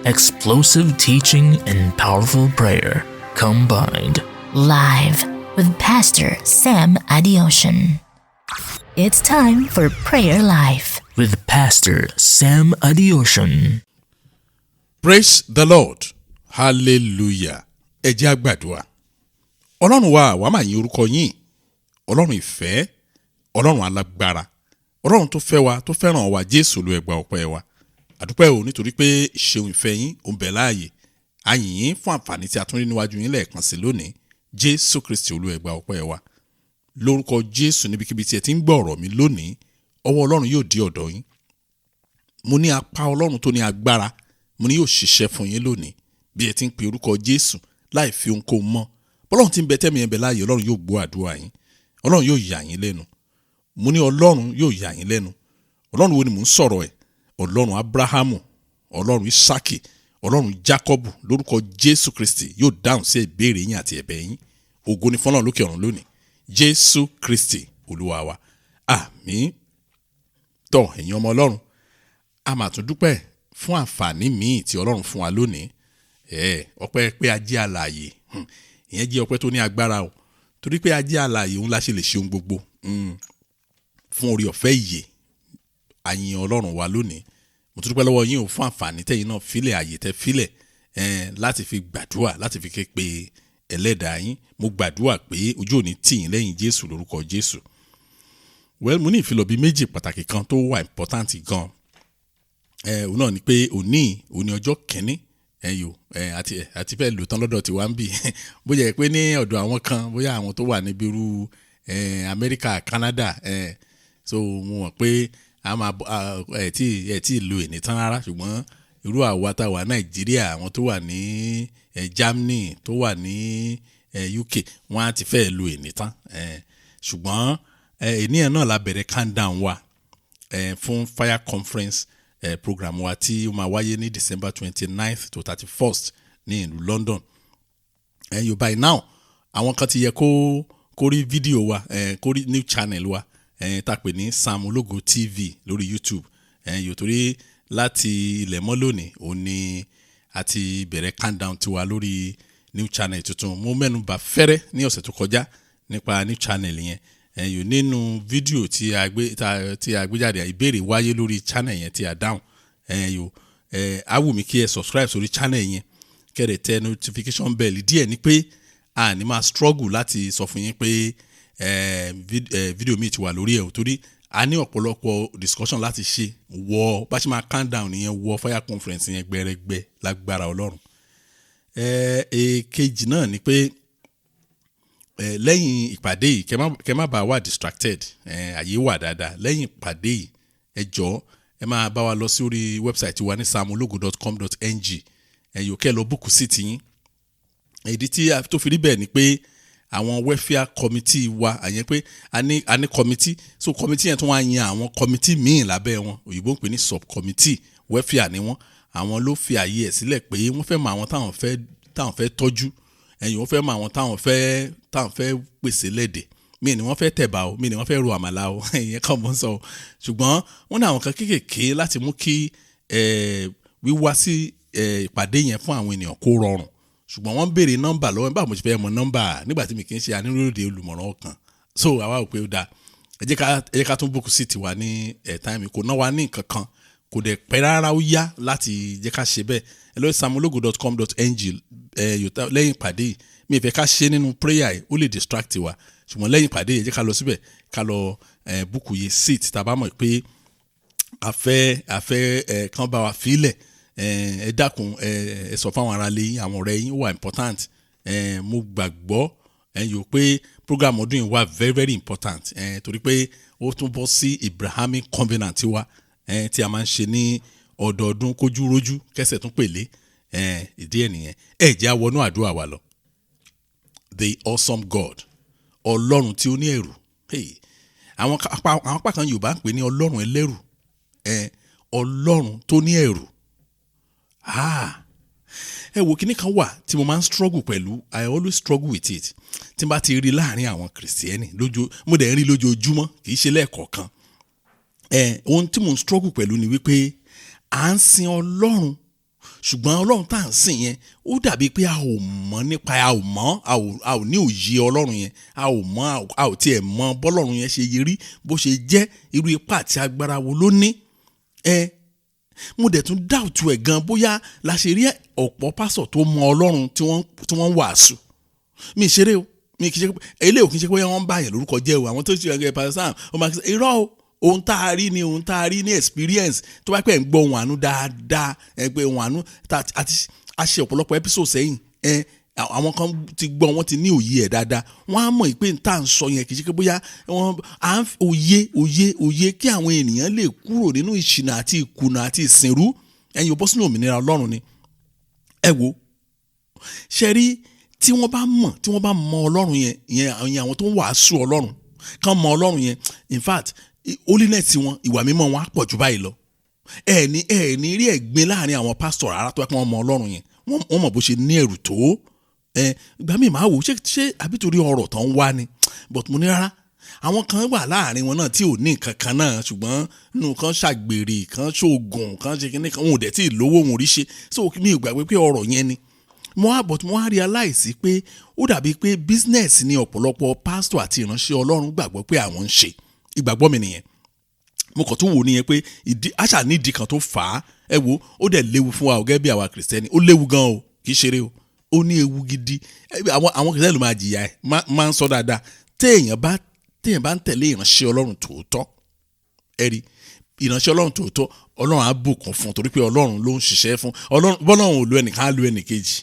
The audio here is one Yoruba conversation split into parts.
Explosive teaching and powerful prayer combined. Live with Pastor Sam Adeosun. It's time for PrayerLIfe with Pastor Sam Adeosun. Praise the Lord. Hallelujah. Ẹ jẹ́ á gbàdúrà. Ọlọ́run wa, wá máa yìn orúkọ yín. Ọlọ́run ìfẹ́, Ọlọ́run alágbára. Ọlọ́run tó fẹ́ wa, tó fẹ́ràn wa, Jésù ló ẹ gbà ọpẹ́ wa. Àdúpẹ́ o nítorí pé ìṣeun ìfẹ́ yín ó ń bẹ láàyè. A yìn yín fún àǹfààní tí a tún rí níwájú yín lẹ́ẹ̀kan sí lónìí. Jésù Kristi Olúwa ẹ gbà ọpẹ́ wa. Lórúkọ Jésù níbikíbi tí ẹ ti ń gbọ́ ọ̀rọ̀ mi lónìí, ọwọ́ Ọlọ́run yóò dé ọ̀dọ̀ yín. Mo ní apá Ọlọ́run tó ní agbára, mo ní yóò ṣiṣẹ́ fún yín lónìí. Bí ẹ ti ń pe orúkọ Jésù láì fi ohunkóhun mọ́. Bọ́lọ́run ti ń bẹ tẹ́mi yẹn bẹ láàyè, Ọlọ́run yóò gbọ́ àdúrà yín. Ọlọ́run yóò yà yín lẹ́nu. Mo ní Ọlọ́run yóò yà yín lẹ́nu. Ọlọ́run wo ni mò ń sọ̀rọ̀ ẹ̀? Ọlọ́run Abrahamu, Ọlọ́run Isaki, Ọlọ́run Jacobu, lórúkọ Jésù Kristi yóò dáhùn sí ìbéèrè yín àti ẹ̀bẹ̀ yín. Ògo ni fún Ọlọ́run lókè ọ̀run lónìí. Jésù Kristi Olúwa wa. Àmín. Tọ́ ẹ̀yin ọmọ Ọlọ́run, a máa tún dúpẹ́ fún àǹfààní míì tí Ọlọ́run fún wa lónìí. Ọpẹ́ pé a jẹ́ alààyè. Ìyẹn jẹ́ ọpẹ́ tó ní agbára o. Torí pé a jẹ́ alààyè òun la ṣe lè ṣe ohun gbogbo. Fún oore ọ̀fẹ́ ìyè, a yìn Ọlọ́run wa lónìí. Mo tún dúpẹ́ lọ́wọ́ yín o fún àǹfààní tẹ́yin náà fílẹ̀ àyè tẹ́ fílẹ̀ láti fi gbàdúrà, láti fi ké pe ẹlẹ́dàá yín. Mo gbàdúrà pé ojú ò ní tì yín lẹ́yìn Jésù lórúkọ Jésù. Well, mo ní ìfilọ̀ bíi méjì pàtàkì kan tó wà important gan. Òun náà ni pé òní ọjọ́ kìíní àti fẹ́ lò tán lọ́dọ̀ tí wá ń bì. Bóyá pé ní ọ̀dọ̀ àwọn kan, bóyá àwọn tó wà níbi irú Amẹ́ríkà, Canada, so mo mọ̀ pé a máa ẹ̀ tí lo èní tán rárá, ṣùgbọ́n irú àwa tá wà Nàìjíríà, àwọn tó wà ní Germany, tó wà ní UK, wọ́n á ti fẹ́ lo èní tán. Ṣùgbọ́n èní ẹ̀ náà la bẹ̀rẹ̀ countdown wa fún Fire Conference program wa tí ó máa wáyé ní December 29th to 31st ní ìlú London. You by now, àwọn kan ti yẹ kó rí fídíò wa, kó rí new channel wa, tá pè ní Sam Ologo TV lórí YouTube. Yóò torí láti ilẹ̀ mọ́ lónìí ó ní àti bẹ̀rẹ̀ countdown tiwa lórí new channel tuntun. Mo mẹ́nu bà fẹ́rẹ́ ní ọ̀sẹ̀ tó kọjá nípa new channel yẹn. Yóò nínú fídíò tí a gbé jáde, ìbéèrè wáyé lórí channel yẹn tí a dáhùn. Yóò á wù mí kí ẹ subscribe sórí channel yẹn, kẹ́rẹ̀ tẹ notification bell. Díẹ̀ ni pé a ní máa struggle láti sọ fún yín pé fídíò mi ti wà lórí ẹ̀, torí a ní ọ̀pọ̀lọpọ̀ discussion láti ṣe wọ bá ṣe máa countdown yẹn wọ Fire Conference yẹn gbẹrẹgbẹ lágbára Ọlọ́run. Èkejì náà ni pé lẹ́yìn ìpàdé yìí kẹ́ má bàa wà distracted, àyè wà dáadáa. Lẹ́yìn ìpàdé yìí ẹ jọ̀ọ́ ẹ máa bá wa lọ sí orí website wa ní samologo.com.ng. Yóò kẹ́ lọ búùkù sí tiyín. Ìdí tí a tó fi rí bẹ́ẹ̀ ni pé àwọn welfare committee wa, àyẹn pé a ní committee, so committee yẹn tún wá yan àwọn committee míì lábẹ́ wọn, òyìnbó ń pè ní subcommittee. Welfare ni wọ́n, àwọn ló fi àyè ẹ̀ sílẹ̀ pé wọ́n fẹ́ mọ àwọn táwọn fẹ́ tọ́jú, wọ́n fẹ́ mọ àwọn táwọn fẹ́ pèsè lẹ́dẹ̀. Mí ni wọ́n fẹ́ tẹ̀bà o, mí ni wọ́n fẹ́ ro àmàlà o, ìyẹn kàn mọ́ sọ. Ṣùgbọ́n wọ́n ní àwọn kan kéékèèké láti mú kí wíwá sí ìpàdé yẹn fún àwọn ènìyàn kó rọrùn. Ṣùgbọ́n wọ́n béèrè nọ́mbà lọ́wọ́, báwo mo ti fẹ́ mọ nọ́mbà nígbà tí mi kì í ṣe aníròde olùmọ̀ràn ọkàn. So àwa ò pé ó dáa, ẹ jẹ́ ká tún búùkù sí tiwa ní time. Kò ná wa ní nǹkan kan, kò dẹ̀ pẹ́ rárá, ó yá láti jẹ́ ká ṣe bẹ́ẹ̀. Ẹ lọ sí samologo.com.ng lẹ́yìn ìpàdé yìí. Mi ì fẹ́ ká ṣe nínú prayer yìí, ó lè distract wa. Ṣùgbọ́n lẹ́yìn ìpàdé yìí, ẹ jẹ́ ká lọ síbẹ̀, ká lọ búùkù yẹ seat tá a bá mọ̀ pé a fẹ́ kán bá wa fílẹ̀. Ẹ dákun ẹ sọ fún àwọn ará ilé yín, àwọn ọ̀rẹ́ yín, ó wà important. Mo gbàgbọ́ yóò pé program ọdún yìí wà very very important, torí pé ó tún bọ́ sí Abrahamic covenant wa tí a máa ń ṣe ní ọdọọdún, kójú rójú kẹsẹ̀ tún pèlé. Ìdí ẹ̀ nìyẹn. Ẹ jẹ́ á wọnú àdúrà wa lọ. The awesome God, Ọlọ́run tí ó ní ẹ̀rù. Àwọn apá kan Yorùbá ń pè ní Ọlọ́run ẹlẹ́rù. Ọlọ́run tó ní ẹ̀rù. Ẹ wo kíní kan wà tí mo máa ń struggle pẹ̀lú. I always struggle with it. Tí n bá ti rí láàrin àwọn Kìrìsìtẹ́nì mo dẹ̀ ń rí lójoojúmọ́, kì í ṣe lẹ́ẹ̀kọ̀ọ̀kan. Ohun tí mo ń struggle pẹ̀lú ni wípé à ń sin Ọlọ́run ṣùgbọ́n ọlọ́run tá à ń sìn yẹn ó dàbí pé a ò mọ̀ nípa a ò ní òye ọlọ́run yẹn a ò tiẹ̀ mọ̀ bọ́lọ́run yẹn ṣe rí bó ṣe jẹ́ irú ipá àti agbára wo ló ní. Mo dẹ̀ tún doubt ẹ̀ gan bóyá la ṣe rí ọ̀pọ̀ pásọ̀ tó mọ ọlọ́run tí wọ́n ń wàásù. Mi ṣeré o, mi kì í ṣe pé eléyìí ò kì í ṣe pé wọ́n ń bá yẹn lórúkọ jẹ́ o, àwọn tó ṣe ẹgbẹ́ Pastor Sam ó máa ṣe irọ́ o, ohun tá a rí ní experience tó bá pẹ́ ń gbọ́ ohun àánú dáadáa ẹgbẹ́ ohun àánú àti a ṣe ọ̀pọ̀lọpọ̀ episode sẹ́yìn àwọn kan ti gbọ́ wọ́n ti ní òye ẹ̀ dáadáa wọ́n á mọ̀ pé n tá à ń sọ yẹn kì í ṣe pé bóyá òye kí àwọn ènìyàn lè kúrò nínú ìṣìnà àti ìkùnà àti ìsìnrú ẹ̀yin ò bọ́ sínú òmìnira ọlọ́run ni. Ẹ wo ṣe rí tí wọ́n bá mọ ọlọ́run yẹn àwọn tó ń wàásù ọlọ́run kàn mọ ọlọ́run yẹn in fact holiness wọn ìwà mímọ́ wọn á pọ̀ jù báyìí lọ. ẹ̀ẹ̀ni rí ẹ̀gbin láàrin àwọn pásítọ̀ rárá tó yẹ kí wọ́n mọ ọlọ́run yẹn wọ́n mọ̀ bó ṣe ní ẹ̀rù tó. Ìgbà míì máa wò ṣé àbí torí ọ̀rọ̀ tó ń wá ni but mo ní rárá àwọn kan wà láàrin wọn náà tí ò ní nǹkan kan náà ṣùgbọ́n nínú kan ṣàgbèrè kan ṣoògùn kan ṣe kíní kan wọn ò dẹ̀ tí ì lówó wọn ò rí ṣe so mi ò gbàgbé pé ọ̀rọ̀ yẹn ni mo wá realize pé ó dàbí pé business ni ọ̀pọ̀lọpọ̀ pastor àti ìránṣẹ́ ọlọ́run gbàgbọ́ pé àwọn ń ṣe ìgbàgbọ́ mi nìyẹn mo kàn tún wò nìyẹn pé àṣà nídìí kan tó fà á ẹ wo ó dẹ̀ léwu fún wa gẹ́gẹ́ bí àwa kìrìsìtẹ́nì ó léwu gan o kì í ṣeré o ó ní ewu gidi àwọn kìrìsìtẹ́nì ló máa jìyà ẹ̀ máa ń sọ dáadáa téèyàn bá ń tẹ̀lé ìránṣẹ́ ọlọ́run tòótọ́ ẹ rí ìránṣẹ́ ọlọ́run tòótọ́ ọlọ́run á bùkún fún torí pé ọlọ́run ló ń ṣiṣẹ́ fún bọ́lọ́run ò lo ẹnìkan á lo ẹnìkejì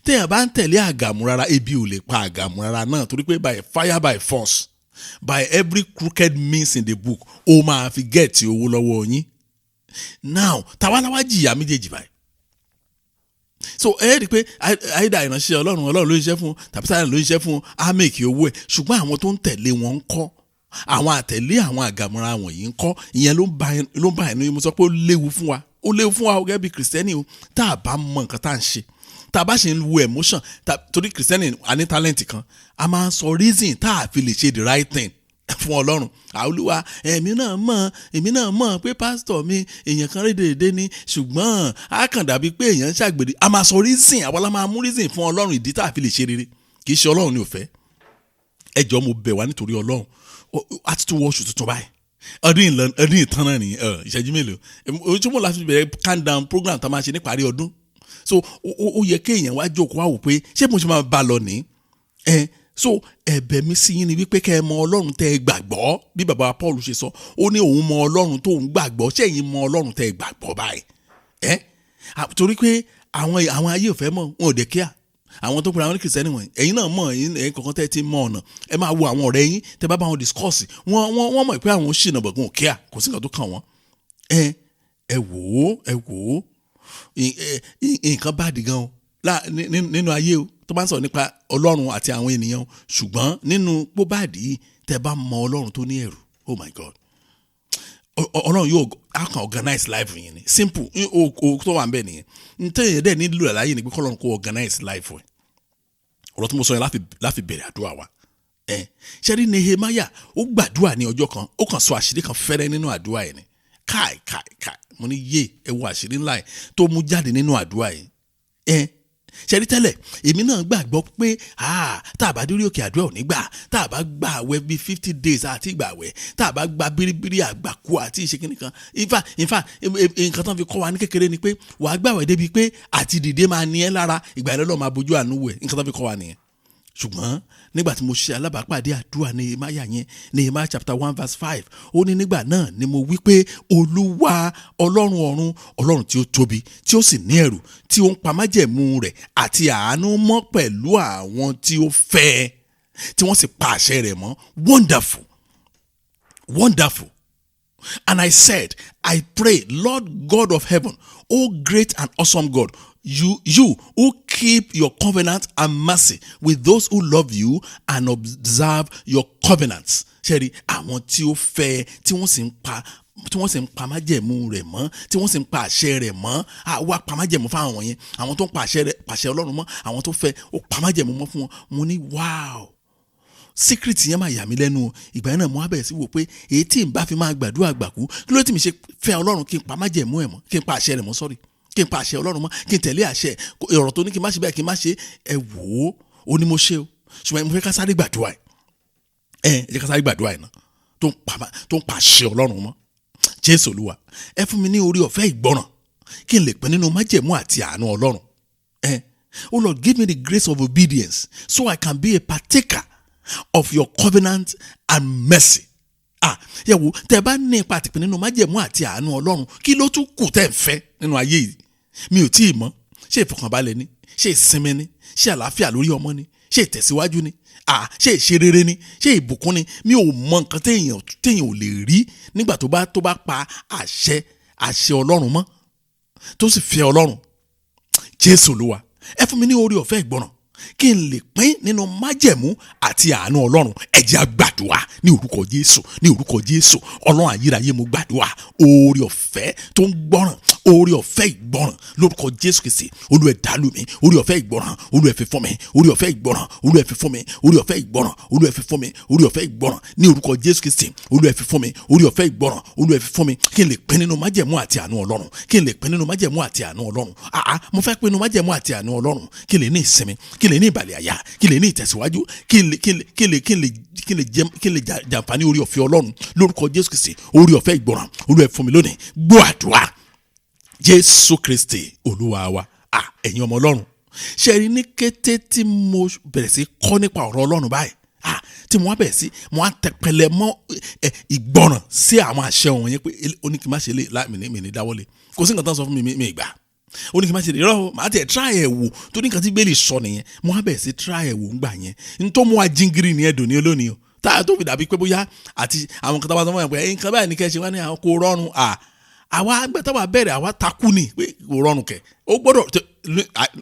téèyàn bá ń tẹ̀lé àgàmú rárá ebi ò lè pa àgàmú rárá náà torí pé by fire by force by every crooked means in the book ó máa fi gẹ̀ẹ́tì owó lọ́wọ́ yín now tàwa jìyà méjèèjì báyìí so ẹ rí i pé àìdá ìránṣẹ́ ọlọ́run ló ń ṣiṣẹ́ fún tàbí sáyẹn ló ń ṣiṣẹ́ fún á mèkì owó ẹ̀ ṣùgbọ́n àwọn tó ń tẹ̀lé wọn ń kọ́ àwọn àtẹ̀lé àwọn àgàmúra wọ̀nyí ń kọ́ ìyẹn ló ń bá ẹnu mo sọ pé ó léwu fún wa gẹ́gẹ́ bí kìrìsìtẹ́nì o tá a bá mọ nǹkan tá à ń ṣe tá a bá ṣe ń wo emotion torí kìrìsìtẹ́nì a ní talent kan a máa ń sọ reason tá a fi lè ṣe the right thing fún ọlọ́run àolúwa èmi náà mọ̀ pé pásítọ̀ mi èèyàn kan rédèrèdè ni ṣùgbọ́n a kàn dàbí pé èèyàn ń ṣàgbèrè a máa sọ reason àwa la máa mú reason fún ọlọ́run ìdí tá a fi lè ṣe rere kì í ṣe ọlọ́run ní ò fẹ́ ẹ jọ̀ọ́ mo bẹ̀ wá nítorí ọlọ́run a ti tún wọ oṣù tuntun báyìí ọdún ìtàn náà nìyẹn ìṣẹ́jú mélòó ojúmọ́ la fi bẹ̀rẹ̀ countdown program tá a máa ṣe níparí ọdún so ó yẹ kéèyàn wá jókòó wá wò pé ṣé mo ṣe máa bá a lọ ní so ẹ̀bẹ̀ mi sí yín ni wípé kẹ́ ẹ mọ ọlọ́run tẹ́ ẹ gbàgbọ́ bí bàbá Paul ṣe sọ ó ní òun mọ ọlọ́run tó ń gbàgbọ́ ṣé ẹ̀yin mọ ọlọ́run tẹ́ ẹ gbàgbọ́ báyìí torí pé àwọn ayé ò fẹ́ mọ̀ wọn ò dẹ̀ kíá àwọn tó pera wọn ní kìrìsìtẹ́nì wọ̀nyí ẹ̀yin náà mọ̀ ẹ̀yin kọ̀ọ̀kan tẹ́ ẹ ti mọ ọ̀nà ẹ máa wo àwọn ọ̀rẹ́ yín tẹ́ bá wọn discuss wọ́n mọ̀ pé àwọn ò ṣìnà bọ̀gùn kíá kò sí nǹkan tó kàn wọ́n ẹ wò ó nǹkan bá dì gan o nínú ayé o tó bá ń sọ̀rọ̀ nípa ọlọ́run àti àwọn ènìyàn ṣùgbọ́n nínú póbáàdì tẹ́ bá mọ ọlọ́run tó ní ẹ̀rù oh my god ọlọ́run yóò kàn organize life yẹn ni simple o tó wà ń bẹ̀ nìyẹn nítorí dẹ̀ nílò ẹ̀ láyé ni pé kọ́lọ́run kó organize life ẹ̀ ọ̀rọ̀ tí mo sọ yẹn láfi bẹ̀rẹ̀ àdúrà wa ṣẹ́rí Nehemiah ó gbàdúrà ní ọjọ́ kan ó kàn sọ àṣírí kan fẹ́rẹ́ nínú àdúrà ẹ̀ ni káì mo ní yé ẹ wo àṣírí ńlá ẹ̀ tó mú jáde nínú àdúrà ẹ̀ ṣẹ́rí tẹ́lẹ̀ èmi náà gbàgbọ́ pé tá a bá dórí òkè àdúrà ò ní gbà tá a bá gba àwẹ̀ bíi 50 days àti ìgbà àwẹ̀ tá a bá gba bíríbírí àgbàkú àti ìṣèkínní kan in fact nǹkan tán fi kọ́ wa ní kékeré ni pé wàá gbàwẹ̀ débi pé àti dìde máa ní ẹ́ lára ìgbà ìlọ́lọ́ máa bójú àánú wẹ̀ nǹkan tán fi kọ́ wa nìyẹn ṣùgbọ́n nígbà tí mo ṣe alábàápàdé àdúrà Nehemiah yẹn Nehemiah chapter 1 verse 5 ó ní nígbà náà ni mo wí pé olúwa ọlọ́run ọ̀run ọlọ́run tí ó tóbi tí ó sì ní ẹ̀rù tí ó ń pa májẹ̀mú rẹ̀ àti àánú mọ́ pẹ̀lú àwọn tí ó fẹ́ tí wọ́n sì pa àṣẹ rẹ̀ mọ́ wonderful and I said I pray Lord God of heaven O great and awesome God you who keep your covenant and mercy with those who love you and observe your covenants ṣẹ́rí àwọn tí ó fẹ́ tí wọ́n sì ń pa májẹ̀mú rẹ̀ mọ́ tí wọ́n sì ń pa àṣẹ rẹ̀ mọ́ àwa pa májẹ̀mú fáwọn wọ̀nyẹn àwọn tó ń pa àṣẹ Ọlọ́run mọ́ àwọn tó fẹ́ ó pa májẹ̀mú mọ́ fún wọn mo ní wow secret yẹn máa yà mí lẹ́nu ìgbà yẹn náà mo á bẹ̀rẹ̀ sí wò pé èyí tí n bá fi máa gbàdúrà gbàkú kí ló tí mi ṣe fẹ́ Ọlọ́run kí n pa májẹ̀mú ẹ̀ mọ́ kí n pa àṣẹ rẹ̀ mọ́ sọ́rí kí n pa àṣẹ Ọlọ́run mọ́, kí n tẹ̀lé àṣẹ ọ̀rọ̀ tó ní kí n má ṣe bẹ́ẹ̀ kí n má ṣe. Ẹ wò ó ní mo ṣe o, ṣùgbọ́n mo fẹ́ ká sáré gbàdúrà ẹ jẹ́ ká sáré gbàdúrà ẹ̀ náà tó ń pa àṣẹ Ọlọ́run mọ́. Jésù Olúwa, ẹ fún mi ní orí ọ̀fẹ́ ìgbọràn kí n lè pín nínú májẹ̀mú àti àánú Ọlọ́run. Oh Lord, give me the grace of obedience so I can be a partaker of your covenant and mercy. Yẹ wo, tẹ́ bá ní ipa àtìpín nínú májẹ̀mú àti àánú Ọlọ́run, kí ló tún kù tẹ́ ń fẹ́ nínú ayé yìí? Mi ò tí ì mọ̀. Ṣé ìfọkànbalẹ̀ ni? Ṣé ìsinmi ni? Ṣé àlàáfíà lórí ọmọ ni? Ṣé ìtẹ̀síwájú ni? Ṣé ìṣerere ni? Ṣé ìbùkún ni? Mi ò mọ nǹkan téèyàn ò lè rí nígbà tó bá pa àṣẹ Ọlọ́run mọ́ tó sì fẹ́ Ọlọ́run. Jésù Olúwa, ẹ fún mi ní orí ọ̀fẹ́ ìgbọràn kí n lè pín nínú májẹ̀mú àti àánú Ọlọ́run. Ẹ jẹ́ á gbàdúrà ní orúkọ Jésù, ní orúkọ Jésù. Ọlọ́run ayérayé, mo gbàdúrà orí ọ̀fẹ́ tó ń gbọ́ràn, orí ọ̀fẹ́ ìgbọràn lórúkọ Jésù Kristi. Olúwa ẹ dàlú mi, orí ọ̀fẹ́ ìgbọràn, Olúwa ẹ fi fún mi, orí ọ̀fẹ́ ìgbọràn, Olúwa ẹ fi fún mi, orí ọ̀fẹ́ ìgbọràn, Olúwa ẹ fi fún mi, orí ọ̀fẹ́ ìgbọràn ní orúkọ Jésù Kristi. Olúwa ẹ fi fún mi, orí ọ̀fẹ́ ìgbọràn, Olúwa ẹ fi fún mi, kí n lè pín nínú májẹ̀mú àti àánú Ọlọ́run, kí n lè pín nínú májẹ̀mú àti àánú Ọlọ́run. Mo fẹ́ pín nínú májẹ̀mú àti àánú Ọlọ́run, kí n lè ní ìsinmi, kí n lè ní ìbàlẹ̀ àyà, kí n lè ní ìtẹ̀síwájú, kí n lè jàǹfààní orí ọ̀fẹ́ Ọlọ́run lórúkọ Jésù Kristi. Orí ọ̀fẹ́ ìgbọràn, Olúwa ẹ fún mi lónìí. Gbọ́ àdúrà Jésù Kristi Olúwa wa. Ẹ̀yin ọmọ Ọlọ́run, ṣe rí ní kété tí mo bẹ̀rẹ̀ sí kọ́ nípa ọ̀rọ̀ Ọlọ́run báyìí, tí mo wá bẹ̀rẹ̀ sí mo wá tẹpẹlẹ mọ́ ìgbọràn sí àwọn àṣẹ wọn yẹn pé ó ní kí n má ṣe lè mi ní dáwọ́lé. Kò sí nǹkan tán sọ fún mi ìgbà. Ó ní kí n má ṣe lè rọ́ màá tẹ̀ try ẹ̀ wò tó ní nǹkan tí Bíbélì sọ nìyẹn. Mo wá bẹ̀rẹ̀ sí try ẹ̀ wò ńgbà yẹn. N tó mú wa jíngiri ní ẹ̀dùn ní olónìí o. Táà tó fi dàbí pé bóyá àti àwọn kan tó bá sọ fún mi pé nǹkan báyìí ní kẹ́ ṣe wá ní àwọn kò rọrùn. Àwa gbẹ́tàwà bẹ̀rẹ̀ àwa takú ni pé kò rọrùn kẹ̀. Ó gbọ́dọ̀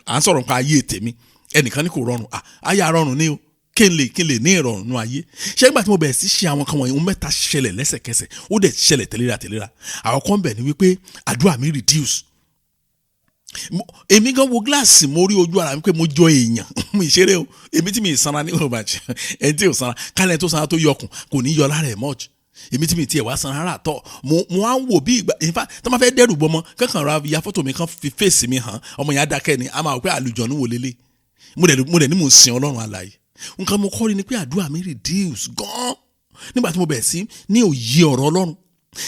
à ń sọ̀rọ̀ nípa ayé tèmi. Ẹnìkan ní kò rọrùn. Ayé àrọrùn ni o. Kí n lè ní ìrọ̀rùn nínú ayé. Ṣé nígbà tí mo bẹ̀rẹ̀ sí ṣe àwọn kan wọ̀nyí, ohun mẹ́ta ṣẹlẹ̀ lẹ́sẹ̀kẹsẹ̀. Ó dẹ̀ ṣẹlẹ̀ tẹ̀léra. Àwọn kan bẹ̀ ni wípé àdúrà mi reduce. Èmi gan wo gíláàsì, mo rí ojú ara mi pé mo jọ èèyàn. Mo ìṣeré o. Èmi tí mi ìsanra ní Yorùbá jẹ. Ẹni tí ò sanra, kálẹ̀ tó sanra tó yọkùn kò ní yọ lára ẹ̀ much. Èmi tí mi tiẹ̀ wá sanra rà tọ̀. Mo á ń wò bí ìgbà, in fact, tó máa fẹ́ dẹ́rù bọmọ, kankan ra ya fọ́tò mi kan fi fèsì mi hàn. Ọmọ yẹn á dákẹ́ ni, a máa wò pé àlùjọ̀nnú wò lélẹ̀. Mo dẹ̀ ní mo ń sin Ọlọ́run alààyè. Nǹkan mo kọ́ rí ni pé àdúrà mi reduce gan nígbà tí mo bẹ̀rẹ̀ sí ní òye ọ̀rọ̀ Ọlọ́run.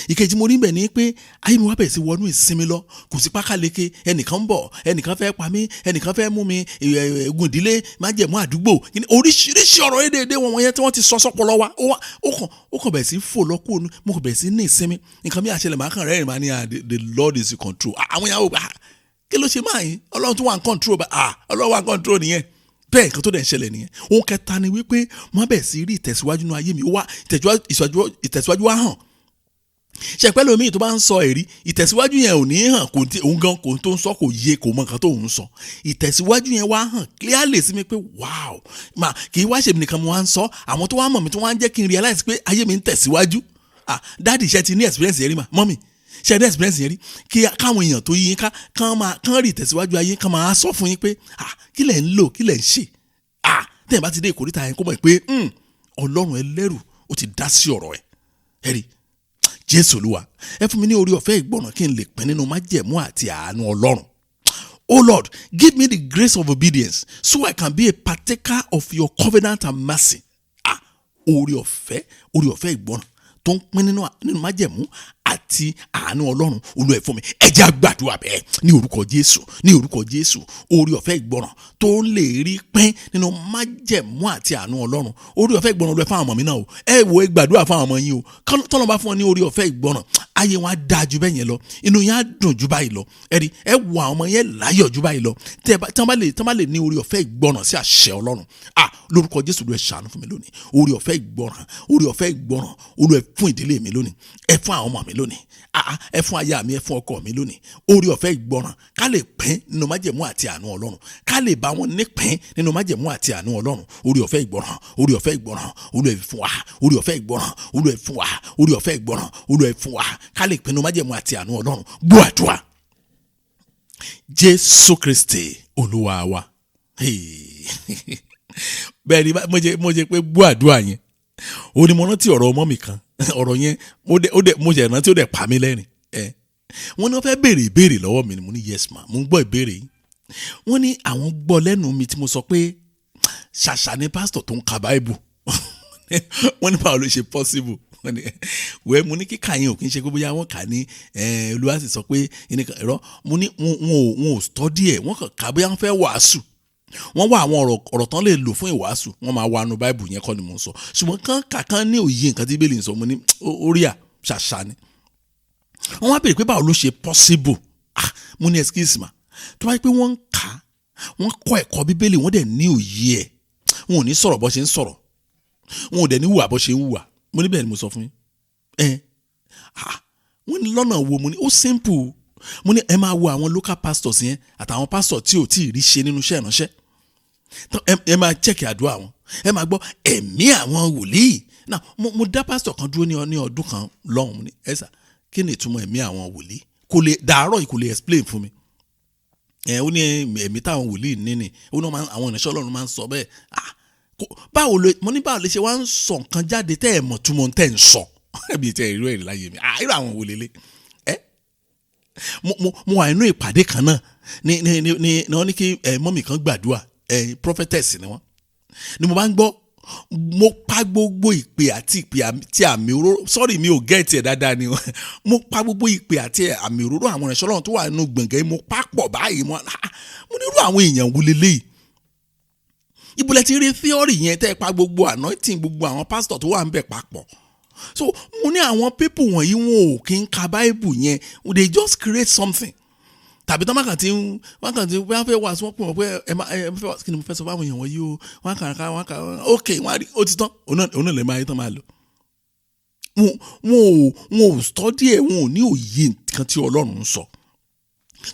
Ìkejì mo rí bẹ̀ ni pé ayé mi wá bẹ̀rẹ̀ sí wọnú ìsinmi lọ. Kò sí pákáleke, ẹnìkan ń bọ̀, ẹnìkan fẹ́ pa mí, ẹnìkan fẹ́ mú mi, ègún ìdílé, májẹ̀mú àdúgbò, oríṣiríṣi ọ̀rọ̀ èdè wọn yẹn tí wọ́n ti sọ sọ́pọlọ wa. Ó kàn bẹ̀rẹ̀ sí fò lọ kúrò, mo kàn bẹ̀rẹ̀ sí ní ìsinmi. Nǹkan mi àṣẹlẹ̀ máa kàn rẹ́rìn máa ní the Lord is in control. Àwọn ìyàwó kí ló ṣe máa yín? Ọlọ́run tún wà in control. Ọlọ́run wà in control nìyẹn. Bẹ́ẹ̀ nǹkan tó dẹ̀ ń ṣẹlẹ̀ nìyẹn. Ohun kẹta ni wípé wọ́n bẹ̀rẹ̀ sí rí ìtẹ̀síwájú nínú ayé mi. Ìtẹ̀síwájú wá hàn. Ṣé pẹ́ lómi tó bá ń sọ ẹ̀rí, ìtẹ̀síwájú yẹn ò ní hàn, òun gan kò tó ń sọ, kò yé, kò mọ nǹkan tó ń sọ. Ìtẹ̀síwájú yẹn wá hàn clearly sí mi pé wow, kì í wá ṣe mi nìkan mo wá ń sọ, àwọn tó wá mọ̀ mi tó wá ń jẹ́ kí n realize pé ayé mi ń tẹ̀síwájú. Dáàdì ṣe ti ní experience yẹn rí mà, mọ́mì ṣe ní experience yẹn rí, kí káwọn èèyàn tó yí yín kán rí ìtẹ̀síwájú ayé, kán máa sọ fún yín pé kí lẹ̀ ń lò, kí lẹ̀ ń ṣe. Tẹ́ẹ̀ bá ti dé ìkórìtà yẹn kó mọ̀ pé Ọlọ́run ẹlẹ́rù ó ti dá sí ọ̀rọ̀ ẹ̀. Ẹ̀rí Jésù Olúwa, ẹ fún mi ní orí ọ̀fẹ́ ìgbọràn kí n lè pín nínú májẹ̀mú àti àánú Ọlọ́run. Oh Lord, give me the grace of obedience so I can be a partaker of your covenant and mercy. Orí ọ̀fẹ́ ìgbọràn tó ń pín nínú májẹ̀mú àti àánú Ọlọ́run. Olúwa ẹ fún mi. Ẹ jẹ́ á gbàdúrà bẹ́ẹ̀ ní orúkọ Jésù. Orí ọ̀fẹ́ ìgbọràn tó lè rí pín nínú májẹ̀mú àti àánú Ọlọ́run. Orí ọ̀fẹ́ ìgbọràn Olúwa fún àwọn ọmọ mi náà o. Ẹ wo, ẹ gbàdúrà fún àwọn ọmọ yín o. Tọ́lọ́ bá fún wọn ní orí ọ̀fẹ́ ìgbọràn, ayé wọn á dáa ju bẹ́ẹ̀ yẹn lọ, inú yẹn á dùn ju báyìí lọ. Ẹ wo àwọn ọmọ yẹn láyọ̀ ju báyìí lọ. Tí wọ́n bá lè ní orí ọ̀fẹ́ ìgbọràn sí àṣẹ Ọlọ́run. Lórúkọ Jésù Olúwa ẹ ṣàánú fún mi lónìí. Orí ọ̀fẹ́ ìgbọràn Olúwa ẹ fún ìdílé mi lónìí. Ẹ fún àwọn ọmọ mi lónìí. Ẹ fún aya mi, ẹ fún ọkọ mi lónìí. Orí ọ̀fẹ́ ìgbọràn ká lè pín nínú májẹ̀mú àti àánú Ọlọ́run, ká lè bá wọn nípín nínú májẹ̀mú àti àánú Ọlọ́run. Orí ọ̀fẹ́ ìgbọràn Olúwa ẹ fún wa. Orí ọ̀fẹ́ ìgbọràn Olúwa ẹ fún wa. Orí ọ̀fẹ́ ìgbọràn Olúwa ẹ fún wa, ká lè pín nínú májẹ̀mú àti àánú Ọlọ́run. Gbọ́ àdúrà Jésù Kristi Olúwa wa. Bẹ́ẹ̀ ni mo jẹ́ pé gbọ́ àdúrà yẹn. Ó ní mo rántí ọ̀rọ̀ ọmọ mi kan. Ọ̀rọ̀ yẹn mo jẹ́ rántí ó dẹ̀ pa mí lẹ́rìn. wọ́n ní wọ́n fẹ́ béèrè ìbéèrè lọ́wọ́ mi ni mo ní yes ma mo ń gbọ́ ìbéèrè yìí. Wọ́n ní àwọn gbọ́ lẹ́nu mi tí mo sọ pé ṣàṣà ni pásítọ̀ tó ń ka Bible. Wọ́n ní báwo ló ṣe possible. Wọ́n ní wẹ́ẹ́ mo ní kíkà yẹn ò kí ń ṣe pé bóyá wọ́n kà ní Olúwa sì sọ pé ẹ̀rọ mo ní wọn ò study ẹ̀ wọ́n kàn ká bóyá wọ́n fẹ́ wàásù. Wọ́n wá àwọn ọ̀rọ̀ tán lè lò fún ìwàásù wọ́n máa wá nu Bible yẹn kọ́ ni mo ń sọ. Ṣùgbọ́n kàn ní òye nǹkan tí Bíbélì ń sọ mo ní orí à ṣàṣà ni. Wọ́n wá béèrè pé báwo ló ṣe possible. Mo ní excuse ma tó bá yẹ pé wọ́n ń kà wọ́n kọ́ ẹ̀kọ́ Bíbélì wọ́n dẹ̀ ní òye ẹ̀ wọn ò ní sọ̀rọ̀ bó ṣe ń sọ̀rọ̀ wọn ò dẹ̀ ní hùwà bó ṣe ń hùwà mo ní bẹ́ẹ̀ ni mo sọ fún yín. Wọ́n ní lọ́nà wo mo ní ó simple mo ní ẹ máa wo àwọn local pastors yẹn àtàwọn pastor tí ò tí ì rí ṣe nínú iṣẹ́ ìránṣẹ́ ẹ máa check àdúrà wọn ẹ máa gbọ́ ẹ̀mí àwọn wòlíì náà mo dá pastor kan dúró ní ọdún kan lọ́hùn mo ní ẹ sà kí ni ìtumọ̀ ẹ̀mí àwọn wòlíì kò lè dàárọ̀ yìí kò lè explain fún mi. Ó ní ẹ̀mí táwọn wòlíì níní ó ní àwọn ìránṣẹ́ Ọlọ́run máa ń sọ bẹ́ẹ̀ báwo lè ṣe wá ń sọ nǹkan jáde tẹ́ ẹ̀ mọ̀ túmọ̀ tẹ́ ẹ̀ ń sọ ẹ̀bí tẹ́ ìrú ẹ̀rí láyé mi irú àwọn wò lélẹ̀ mo wà nínú ìpàdé kan náà ní wọ́n ní kí mọ́mì kan gbàdúrà prophetess ni wọ́n ni mo bá ń gbọ́ mo pa gbogbo ìpè àti ìpè àti àmì òróró sorry mi ò gẹ́ẹ̀tì ẹ̀ dáadáa ni mo pa gbogbo ìpè àti àmì òróró àwọn ìránṣẹ́ Ọlọ́run tó wà nínú gbọ̀ngàn mo pa pọ̀ báyìí mo ní irú àwọn èèyàn wo lélẹ́yìí ibùlẹ̀ ti rí theory yẹn tẹ́ ẹ pa gbogbo anointing gbogbo àwọn pastor tó wà ń bẹ̀ papọ̀ so mo ní àwọn people wọ̀nyí wọn ò kí ń ka Bible yẹn they just create something tàbí tán wákàtí wọ́n fẹ́ wá sí wọ́n pè wọ́n pé ẹ fẹ́ wá kí ni mo fẹ́ sọ fáwọn èèyàn wọ̀nyí o wọ́n kà ok wọ́n á rí ó ti tán òun náà lè máa yé tán máa lò wọn ò study ẹ̀ wọn ò ní òye nǹkan tí Ọlọ́run ń sọ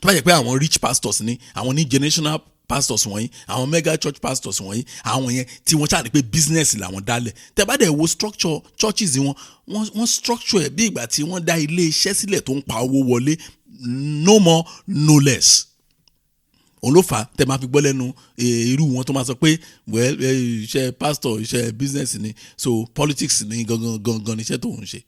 tó bá jẹ́ pé àwọn rich pastors ni àwọn ní generational pastors wọ̀nyí àwọn mega church pastors wọ̀nyí àwọn yẹn tí wọ́n ṣáà rí pé business làwọn dálẹ̀ tẹ́ bá dẹ̀ wo structure churches wọ́n structure ẹ̀ bí ìgbà tí wọ́n dá ilé iṣẹ́ sílẹ̀ tó ń pa owó wọlé no more no less. Òun ló fà á tẹ́ máa fi gbọ́ lẹ́nu irú wọn tó máa sọ pé well iṣẹ́ pastor iṣẹ́ business ni so politics ni gangan ni iṣẹ́ tó ń ṣe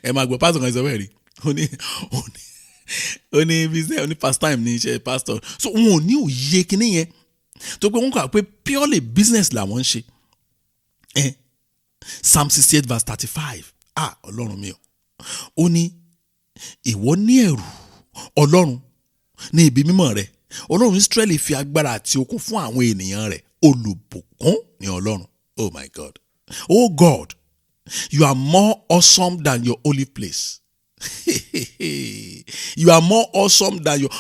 ẹ máa gbọ́ pastor kan sọ bẹ́ẹ̀ rí ó ní business ó ní pastime ní iṣẹ́ pastor so wọn ò ní òye kíní yẹn tó pé wọ́n kà pé purely business làwọn ń ṣe Psalm 68 verse 35 Ọlọ́run mi ó ní ìwọ ní ẹ̀rù Ọlọ́run ní ibi mímọ́ rẹ̀ Ọlọ́run Israẹli fi agbára àti okun fún àwọn ènìyàn rẹ̀ olùbùkún ní Ọlọ́run oh my God oh God you are more awesome than your holy place. You are more awesome than your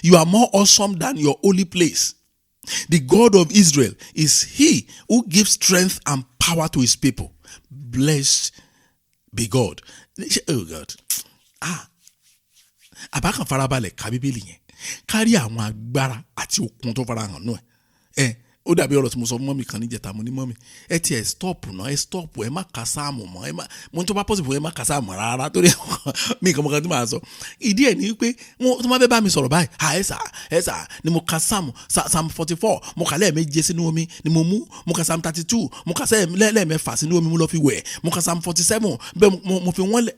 you are more awesome than your holy place. The God of Israel is he who gives strength and power to his people. Blessed be God. Oh God. Àbákan farabalẹ̀ ka Bíbélì yẹn kárí àwọn agbára àti okun tó farahàn náà ó dàbí ọ̀rọ̀ tí mo sọ fún mọ́mì kan níjẹta mo ní mọ́mì ẹ ti ẹ̀ stop náà ẹ stop ẹ má ka sáàmù mọ́ mo ní tó bá possible ẹ má ka sáàmù rárá torí mi nǹkan mọ̀kan tí màá sọ ìdí ẹ̀ ní pé wọ́n tó má fẹ́ bá mi sọ̀rọ̀ báyìí ẹ sà ni mo ka Psalm 44 mo kà lẹ́ẹ̀méje sínú omi ni mo mú mo ka Psalm 32 mo ka lẹ́ẹ̀mẹ́fà sínú omi mo lọ fi wẹ̀ mo ka Psalm 47 bẹ́ẹ̀ mo fi wọ́n lẹ̀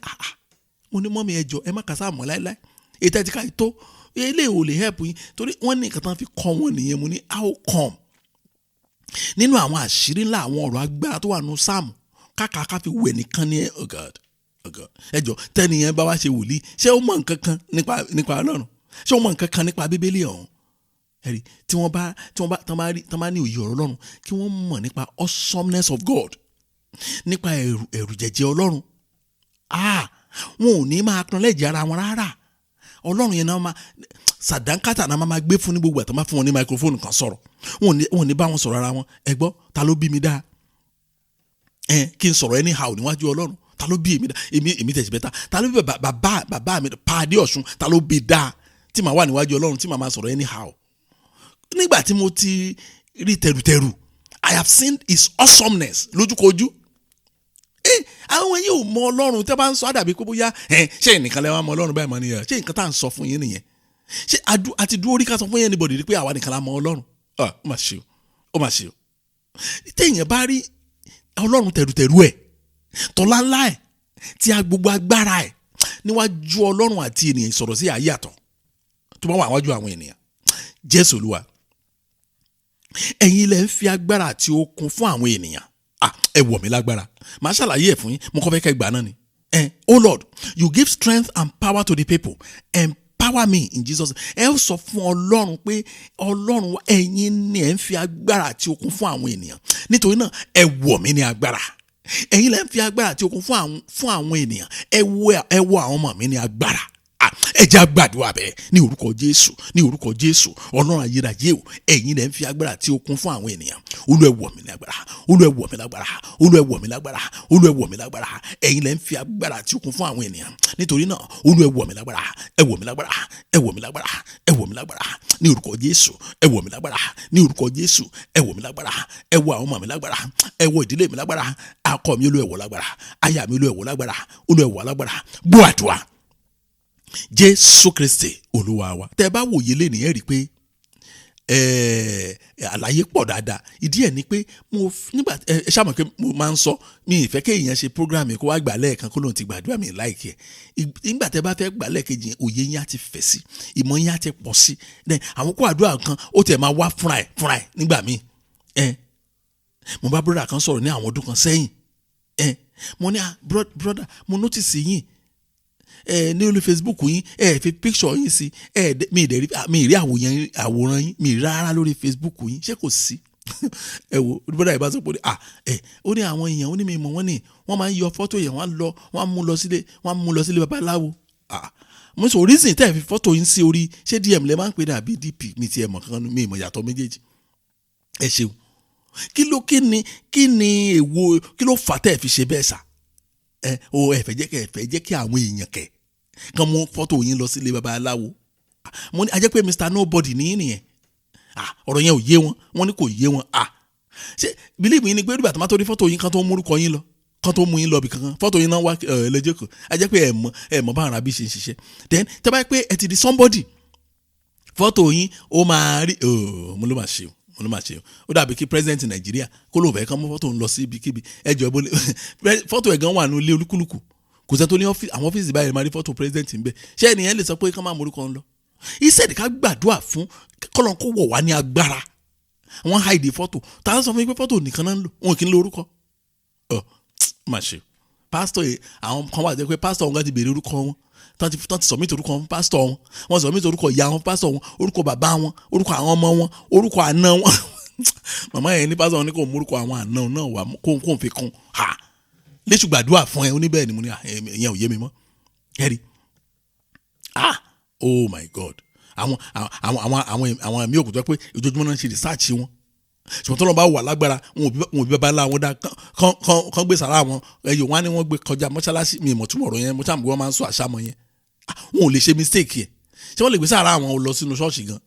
mo ní mọ́mì ẹ jọ̀ọ́ ẹ má ka sáàmù láíláí ètò ẹ̀ ti ká ètò ilé ò lè help yín torí wọ́n ní nǹkan tán fi kọ́ wọn nìyẹn mo ní how come nínú àwọn àṣírí ńlá àwọn ọ̀rọ̀ agbára tó wà nù sáàmù káàkà fi wẹ̀ nìkan ní oh God ẹjọ́ tẹ́niyẹn bá wá ṣe wòlíì ṣé ó mọ̀ nǹkan kan nípa Ọlọ́run ṣé ó mọ̀ nǹkan kan nípa Bíbélì ọ̀hún ẹ̀rí tí wọ́n bá ní òye ọ̀rọ̀ Ọlọ́run kí wọ́n mọ̀ nípa awesomeness of God nípa ẹ̀rù jẹ̀jẹ̀ Ọlọ́run wọn ò ní máa kan lẹ́jẹ̀ ara wọn rárá Ọlọ́run yẹn náà máa sàdánkátà náà máa gbé fún ní gbogbo àtàwọn fún wọn ní microphone kan sọ̀rọ̀ wọn ò ní bá wọn sọ̀rọ̀ ara wọn ẹ gbọ́ ta ló bí mi dá kí n sọ̀rọ̀ anyhow níwájú Ọlọ́run ta ló bí èmi dá èmi tẹ̀sí bẹ́ta ta ló bí bàbá mi Pa Adeosun ta ló bí dá tí màá wà níwájú Ọlọ́run tí màá máa sọ̀rọ̀ anyhow nígbà tí mo ti rí tẹrutẹru I have seen his awesomeness lójúkojú àwọn yìí ò mọ Ọlọ́run tẹ́ bá ń sọ àdàbí pé bóyá ṣé nìkan lẹ́wọ̀n mọ Ọlọ́run báyìí mọ nìyẹn ṣé nǹkan tá à ń sọ fún yín nìyẹn ṣé àti dúró rí ká sọ fún yín anybody rí pé àwa nìkan la mọ Ọlọ́run ó mà ṣe o téèyàn bá rí Ọlọ́run tẹ̀rùtẹ̀rù ẹ̀ tọ́lá ńlá ẹ̀ tí a gbogbo agbára ẹ̀ níwájú Ọlọ́run àti ènìyàn ìsọ̀rọ̀ sí ayé àtọ̀ tó bá wà wájú àwọn ènìyàn. Jésù Olúwa, ẹ̀yin lẹ ń fi agbára àti okun fún àwọn ènìyàn. Ẹ wọ̀ mí lágbára. Màá ṣàlàyé ẹ̀ fún yín, mo kọ́ fẹ́ kẹ́ gbà náà ni. Oh Lord, you give strength and power to the people. Empower me in Jesus. Ẹ ó sọ fún Ọlọ́run pé Ọlọ́run ẹ̀yin ni ẹ ń fi agbára àti okun fún àwọn ènìyàn. Nítorí náà ẹ wọ̀ mí ní agbára. Ẹ̀yin lẹ ń fi agbára àti okun fún àwọn ènìyàn. Ẹ wọ̀ àwọn ọmọ mi ní agbára. Ẹ jẹ́ àgbàdua bẹ́ẹ̀ ní orúkọ Jésù, ní orúkọ Jésù. Ọlọ́run ayérayé o, ẹ̀yin lẹ ń fi agbára àti okun fún àwọn ènìyàn. Olúwa ẹ wọ̀ mí ní agbára, Olúwa ẹ wọ̀ mí lágbára, Olúwa ẹ wọ̀ mí lágbára, Olúwa ẹ wọ̀ mí lágbára. Ẹ̀yin lẹ ń fi agbára àti okun fún àwọn ènìyàn. Nítorí náà Olúwa ẹ wọ̀ mí lágbára, ẹ wọ̀ mí lágbára, ẹ wọ̀ mí lágbára, ẹ wọ̀ mí lágbára ní orúkọ Jésù. Ẹ wọ̀ mí lágbára ní orúkọ Jésù. Ẹ wọ̀ mí lágbára, ẹ wọ̀ àwọn ọmọ mi lágbára, ẹ wọ̀ ìdílé mi lágbára. Akọ mi Olúwa ẹ wọ̀ lágbára, aya mi Olúwa ẹ wọ̀ lágbára, Olúwa ẹ wọ̀ lágbára. Gbọ́ àdúrà. Jésù Kristi Olúwa wa. Tẹ́ bá wòye lé nìyẹn rí pé àlàyé pọ̀ dáadáa. Ìdí ẹ̀ ni pé nígbà ṣàmọ̀ pé mo máa ń sọ mi ìfẹ́ kí èèyàn ṣe program kó wá gbà lẹ́ẹ̀kan kó lóun ti gbàdúrà mi láìkẹ́. Nígbà tẹ́ bá fẹ́ gbà lẹ́ẹ̀kejì òye yín á ti fẹ̀ sí, ìmọ̀ yín á ti pọ̀ sí. Àwọn kó àdúrà kan ó tẹ̀ máa wá fúnra ẹ̀ nígbà míì. Mo bá brother kan sọ̀rọ̀ ní àwọn ọdún kan sẹ́yìn. Mo ní brother mo notice yín ní orí Facebook yín fi picture yín sí mi rí àwòrán yín mi rí rárá lórí Facebook yín, ṣé kò sí? Ẹ wo bọ́dà ìbá sọ pé ó ní àwọn èèyàn ó ní mi mọ̀ wọ́n ní wọ́n máa ń yọ fọ́tò yẹn wọ́n mú lọ sílé babaláwo. Mo sọ reason tẹ́ ẹ fi fọ́tò yín sí orí, ṣé DM lẹ máa ń pè ní àbí DP mi ti ẹ̀ mọ̀ kan mi ìmọ̀ yàtọ̀ méjèèjì. Ẹ ṣeun. Kí ni èwo kí ló fà tẹ́ ẹ fi ṣe bẹ́ẹ̀ sà? Ẹ fẹ́ jẹ́ kí àwọn èèyàn kàn mú fọ́tò yín lọ sílé babaláwo. Mo ní a jẹ́ pé Mr. Nobody ní nìyẹn. Ọ̀rọ̀ yẹn ò yé wọn, wọ́n ní kò yé wọn. Ṣé believe mi ni pé nígbà tó máa tó rí fọ́tò yín kan tó mú orúkọ yín lọ, kan tó mú yín lọ bì kankan, fọ́tò yín náà wá ẹlẹ́jẹ̀ kan. A jẹ́ pé ẹ mọ̀ bá ara bí ṣe ń ṣiṣẹ́. Then tẹ́ bá yẹ pé ẹ ti di somebody, fọ́tò yín ó máa rí mo ló máa ṣe o. Ó dàbí kí president Nàìjíríà kó ló fẹ́ kán mú fọ́tò ń lọ sí ibikíbi. Ẹjọ́ fọ́tò ẹ̀gán wà ní ilé olúkúlùkù, kò sẹ́ tó ní àwọn ọ́fíìsì báyìí máa rí fọ́tò president ń bẹ. Ṣé ẹnìyẹn lè sọ pé kán máa morúkọ ń lọ? Ìṣèdí ká gbàdúrà fún kọ́lọ́n kó wọ̀ wá ní agbára. Wọ́n hide fọ́tò, ta ló sọ fún mi pé fọ́tò nìkan náà ń lò, wọn kì í lo orúkọ. Má ṣe pásítọ̀ àwọn kan wà jẹ́ pé pásítọ̀ wọn ti béèrè orúkọ wọn, tán ti submit orúkọ wọn pásítọ̀ wọn submit orúkọ ìyá wọn pásítọ̀ wọn, orúkọ bàbá wọn, orúkọ àwọn ọmọ wọn, orúkọ àna wọn. Màmá yẹn ní pásítọ̀ wọn ní kò mú orúkọ àwọn àna náà wà kó fi kún léṣù gbàdúrà fún ẹ oníbẹ̀ẹ́ ni mo ní ìyẹn ò yé mi mọ́. Kẹ́rì oh my God, àwọn ẹ̀mí òkùtọ́ pé ojoojúmọ́ náà ń ṣe research wọn. Ṣùgbọ́n tó lọ́ bá wà lágbára wọn ò bí bàbá wọn dá kán gbé sàrà wọn ẹ̀yọ̀ wọn á ní wọ́n gbé kọjá mọ́ṣáláṣí mi ìmọ̀ túmọ̀ ọ̀rọ̀ yẹn mo ṣàmùgbé wọn máa ń sọ àṣàmọ̀ yẹn. Wọn ò lè ṣe mistake yẹn. Ṣé wọ́n lè gbé sàrà wọn lọ sínú ṣọ́ọ̀ṣì gan?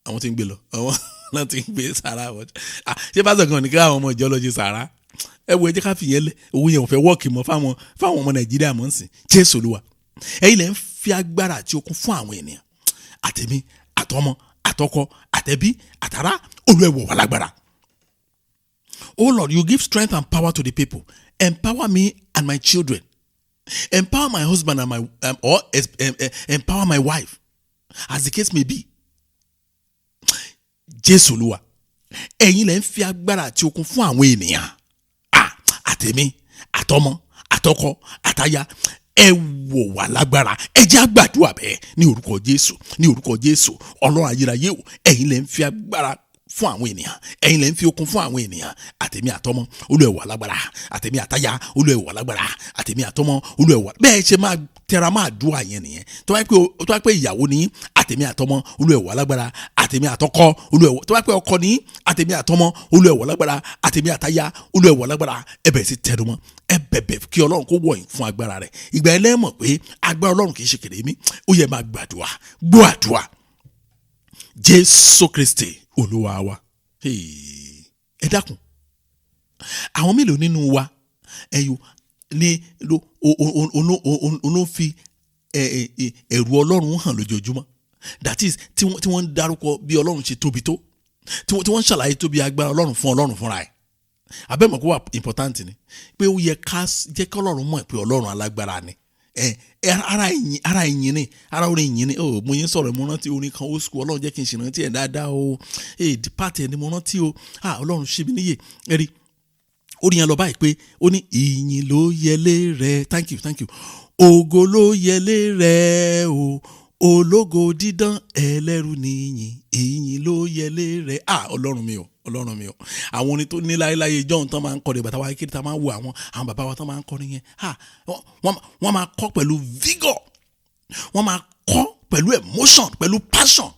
Àwọn tí ń gbé lọ àwọn náà ti ń gbé sàrà wọn. Ṣé pásítọ̀ gan ni kí àwọn ọmọ ìjọ lọ ṣe sàrà? Ẹ wo ẹ jẹ́ ká fi yẹn lẹ̀, owó yẹn ò fẹ́ wọ́ọ̀kì mọ́ fáwọn ọmọ Nàìjíríà mọ́ ń sìn. Jésù Olúwa, ẹ̀yin lẹ ń fi agbára àti okun fún àwọn ènìyàn, àtẹ̀mí àtọmọ àtọkọ àtẹ̀bí àtàrà. Olúwa ẹ wọ̀ wá lágbára. Oh Lord, you give strength and power to the people. Empower me and my children. Empower my husband and my empower my wife, as the case may be. Jésù Olúwa, ẹ̀yin lẹ ń fi agbára àti okun fún àwọn ènìyàn, àtẹ̀mí àtọmọ àtọkọ àtaya. Ẹ wọ̀ wá lágbára. Ẹ jẹ́ àgbàdúrà bẹ́ẹ̀ ní orúkọ Jésù, ní orúkọ Jésù. Ọlọ́run ayérayé o, ẹ̀yin lẹ ń fi agbára fún àwọn ènìyàn, ẹ̀yin lẹ ń fi okun fún àwọn ènìyàn, àtẹ̀mí àtọmọ. Olúwa ẹ wọ̀ lágbára, àtẹ̀mí àtaya. Olúwa ẹ wọ̀ lágbára, àtẹ̀mí àtọmọ. Olúwa ẹ wọ̀. Bẹ́ẹ̀ ṣe máa tẹra máa dúà yẹn nìyẹn. Tó bá pé ìyàwó ní àtẹ̀mí àtọmọ, Olúwa ẹ wọ̀ lágbára, àtẹ̀mí àtọkọ. Olúwa ẹ wọ̀. Tó bá pé ọkọ ní àtẹ̀mí àtọmọ, Olúwa ẹ wọ̀ lágbára, àtẹ̀mí àtaya. Olúwa ẹ wọ̀ lágbára. Ẹ bẹ̀rẹ̀ sí tẹnumọ́, ẹ bẹ̀bẹ̀ kí Ọlọ́run kó wọ̀nyí fún agbára rẹ̀. Ìgbà yẹn lẹ mọ̀ pé agbára Ọlọ́run kì í ṣe kèrémí. Ó yẹ máa gbàdúà, gbọ́ àdúà. Jésù Kristi Olúwa wa. Ẹ dákun, àwọn mélòó nínú wa ẹyọ ní olófi ẹ̀rù Ọlọ́run hàn lójoojúmọ́. That is tí wọ́n ń dárúkọ bí Ọlọ́run ṣe tóbi tó, tí wọ́n ń ṣàlàyé tóbi agbára Ọlọ́run fún Ọlọ́run fúnra ẹ̀. Abẹ́mọ̀ kó wà important ni pé ó yẹ ká jẹ́ kí Ọlọ́run mọ̀ pé Ọlọ́run alágbára ni. ara ìyìn ni ara orin ìyìn ni mo yẹn sọ̀rọ̀ mo rántí orin kan old school Ọlọ́run jẹ́ kí n ṣe rántí ẹ̀ dáadáa o depart ẹ̀ ni mo rántí o Ọlọ́run ṣe mí níyè ẹ̀rí orin yẹn lọ báyìí pé ó ní ìyìn ló yẹlé rẹ thank you ògo ló yẹlé rẹ o ológo dídán ẹlẹ́rù níyìn ìyìn ló yẹlé rẹ Ọlọ́run mi o àwọn orin tó ní láéláé john tán máa ń kọrin bàtà wáyé kiri tán máa ń wo àwọn bàbá wa tán máa ń kọrin yẹn wọ́n máa kọ pẹ̀lú vigor wọ́n máa kọ pẹ̀lú emotion pẹ̀lú passion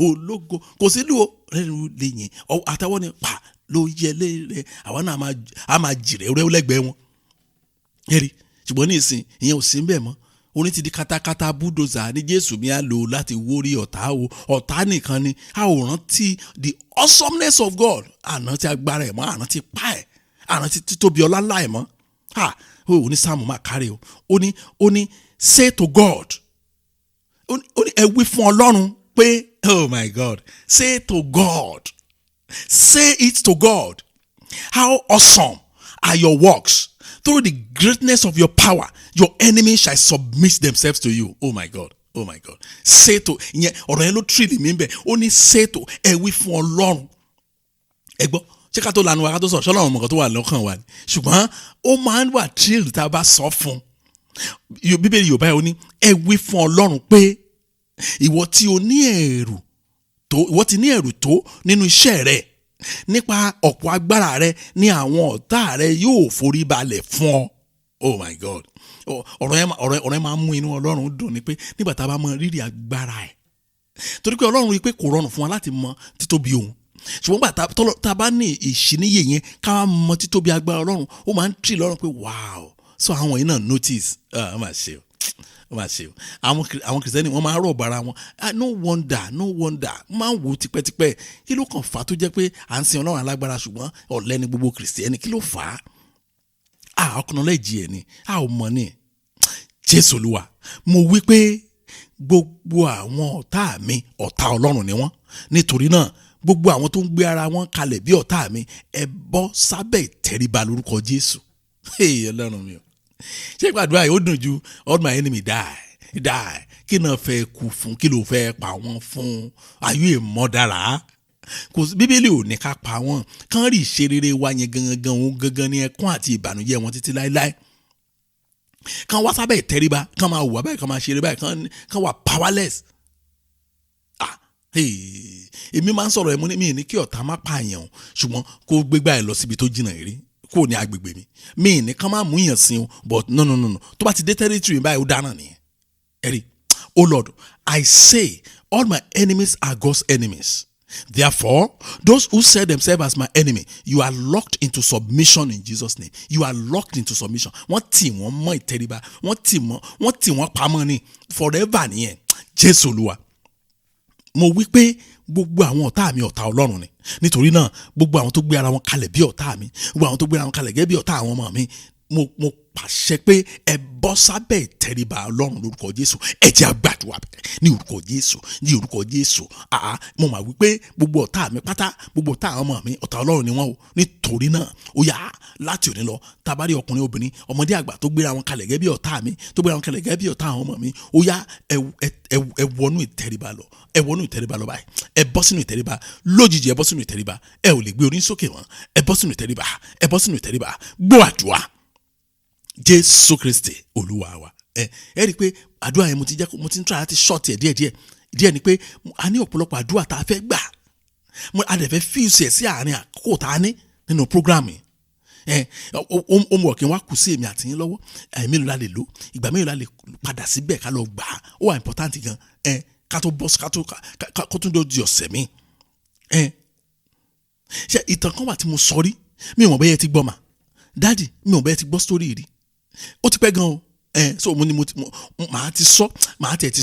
ológo kò sí lù ó rẹ́rù lẹ́yìn àtàwọn ni pa ló yẹlé rẹ àwọn náà a máa jìrẹ̀ rẹ́ lẹ́gbẹ̀ẹ́ wọn ẹ̀rí ṣùgbọ́n ní ìsìn ìyẹn ò sí ń bẹ̀ mọ́ orin ti di katakata búdòzà ní Jésù mi á lò láti wórí ọ̀tá nìkan ni a ò rántí the awesomeness of God àrántí agbára ẹ̀ mọ́ àrántí pa ẹ̀ àrántí títóbi ọlá ńlá ẹ̀ mọ́ ó ní sáàmù máa kárẹ̀ o ó ní say to God ó ní ẹ wí fún Ọlọ́run pé oh my God say to God say it to God how awesome are your works. Through the greatness of your power, your enemies shall submit themselves to you. Oh my God. Say to ìyẹn ọ̀rọ̀ yẹn ló tírìlì mí bẹ́ẹ̀ ó ní say to ẹ wí fún Ọlọ́run. Ẹ gbọ́ ṣé ká tó lanu wa ká tó sọ̀rọ̀ ṣọ́lọ́run ọmọ kan tó wà lọ́kàn wa ni ṣùgbọ́n ó máa ń wà tírìlì tá a bá sọ fún Bíbélì Yorùbá yẹn ó ní ẹ wí fún Ọlọ́run pé ìwọ tí o ní ẹ̀rù tó nínú iṣẹ́ rẹ̀ nípa ọ̀pọ̀ agbára rẹ ní àwọn ọ̀tá rẹ yóò forí balẹ̀ fún ọ. Oh my God ọ̀rọ̀ yẹn máa ń mú inú Ọlọ́run dùn ni pé nígbà tá a bá mọ rírì agbára ẹ̀ torí pé Ọlọ́run rí i pé kò rọrùn fún wa láti mọ títóbi òun ṣùgbọ́n tá a bá ní ìṣíníyè yẹn ká mọ títóbi agbára Ọlọ́run ó máa ń tì lọ́rùn pé wow so àwọn yìí náà notice ó máa ṣe o àwọn kìrìsìtẹ́nì wọ́n máa rọ̀ bára wọn no wonder máa ń wò tipẹ́tipẹ́ kí ló kàn fà á tó jẹ́ pé à ń sin Ọlọ́run alágbára ṣùgbọ́n ọ̀lẹ ni gbogbo kìrìsìtẹ́nì kí ló fà á ọkùnrin lẹ́jì ẹ̀ ni ò mọ̀ ni Jésù Olúwa mo wí pé gbogbo àwọn ọ̀tá mi ọ̀tá Ọlọ́run ni wọ́n nítorí náà gbogbo àwọn tó ń gbé ara wọn kalẹ̀ bí ọ̀tá mi ẹ bọ́ sábẹ́ ìtẹríba lórúkọ Jésù Ọlọ́run mi o ṣé gbàdúrà yìí ó dùn ju all my enemy die kí náà fẹ́ kú fún kí ló fẹ́ pa wọ́n fún ayé mọ́dára kò sí Bíbélì ò ní ká pa wọ́n kán rí ìṣe rere wa yẹn gangan ní ẹkún àti ìbànújẹ́ wọn títí láéláé kán wá sábẹ́ ìtẹríba kán máa wà báyìí kán máa ṣeré báyìí kán wà powerless èmi máa ń sọ̀rọ̀ ẹ̀mú ní mi ní kí ọ̀tá má pààyàn ṣùgbọ́n kó gbégbá ẹ̀ lọ síbi tó jìnnà rí kò ní agbègbè mi ní kán máa mú yàn sí o but no tó bá ti dé territory báyìí ó dáná nìyẹn ẹ̀rí oh Lord I say all my enemies are God's enemies therefore those who set themselves as my enemy you are locked into submission in Jesus name you are locked into submission wọ́n tì wọ́n mọ́ ìtẹríba wọ́n tì wọ́n pamọ́ ni forever nìyẹn Jésù Olúwa mo wí pé gbogbo àwọn ọ̀tá mi ọ̀tá Ọlọ́run ni nítorí náà gbogbo àwọn tó gbé ara wọn kalẹ̀ bí ọ̀tá mi gbogbo àwọn tó gbé ara wọn kalẹ̀ gẹ́gẹ́ bí ọ̀tá àwọn ọmọ mi mo pàṣẹ pé ẹ bọ́ sábẹ́ ìtẹríba Ọlọ́run lórúkọ Jésù ẹ jẹ́ a gbàdúrà ní orúkọ Jésù mo mà wí pé gbogbo ọ̀tá mi pátá gbogbo ọ̀tá àwọn ọmọ mi ọ̀tá Ọlọ́run ni wọ́n o nítorí náà ó yá láti òní lọ tabari ọkùnrin obìnrin ọmọdé àgbà tó gbéra wọn kalẹ̀ gẹ́gẹ́ bí ọ̀tá mi tó gbéra wọn kalẹ̀ gẹ́gẹ́ bí ọ̀tá àwọn ọmọ mi ó yá ẹ wọnú ìtẹríba lọ báyìí ẹ bọ́ sínú ìtẹríba lójijì ẹ bọ́ sínú ìtẹríba ẹ ò lè gbé orí sókè mọ́ ẹ bọ́ sínú ìtẹríba gbọ́ àdúrà Jésù Kristi Olúwa wa ẹ rí i pé àdúrà yẹn mo ti ń try láti short ẹ díẹ̀ ni pé a ní ọ̀pọ̀lọpọ̀ àdúrà tá a fẹ́ gbà a dẹ̀ fẹ́ fíìsì ẹ̀ sí àárín àkókò tá a ní nínú program yìí ó mú ọ̀kìn wá kù sí èmi àti yín lọ́wọ́ mélòó la lè lò ìgbà mélòó la lè padà síbẹ̀ ká lọ gbà á ó wà important gan ká tó bọ́ ká tó di ọ̀sẹ̀ mi ṣe ìtàn kan wà tí mo sọ rí mi ò mọ̀ bẹ́ẹ̀ ti gbọ́ mà dáàdì mi ò bẹ́ẹ̀ ti gbọ́ story rí ó ti pẹ́ gan o so mo màá ti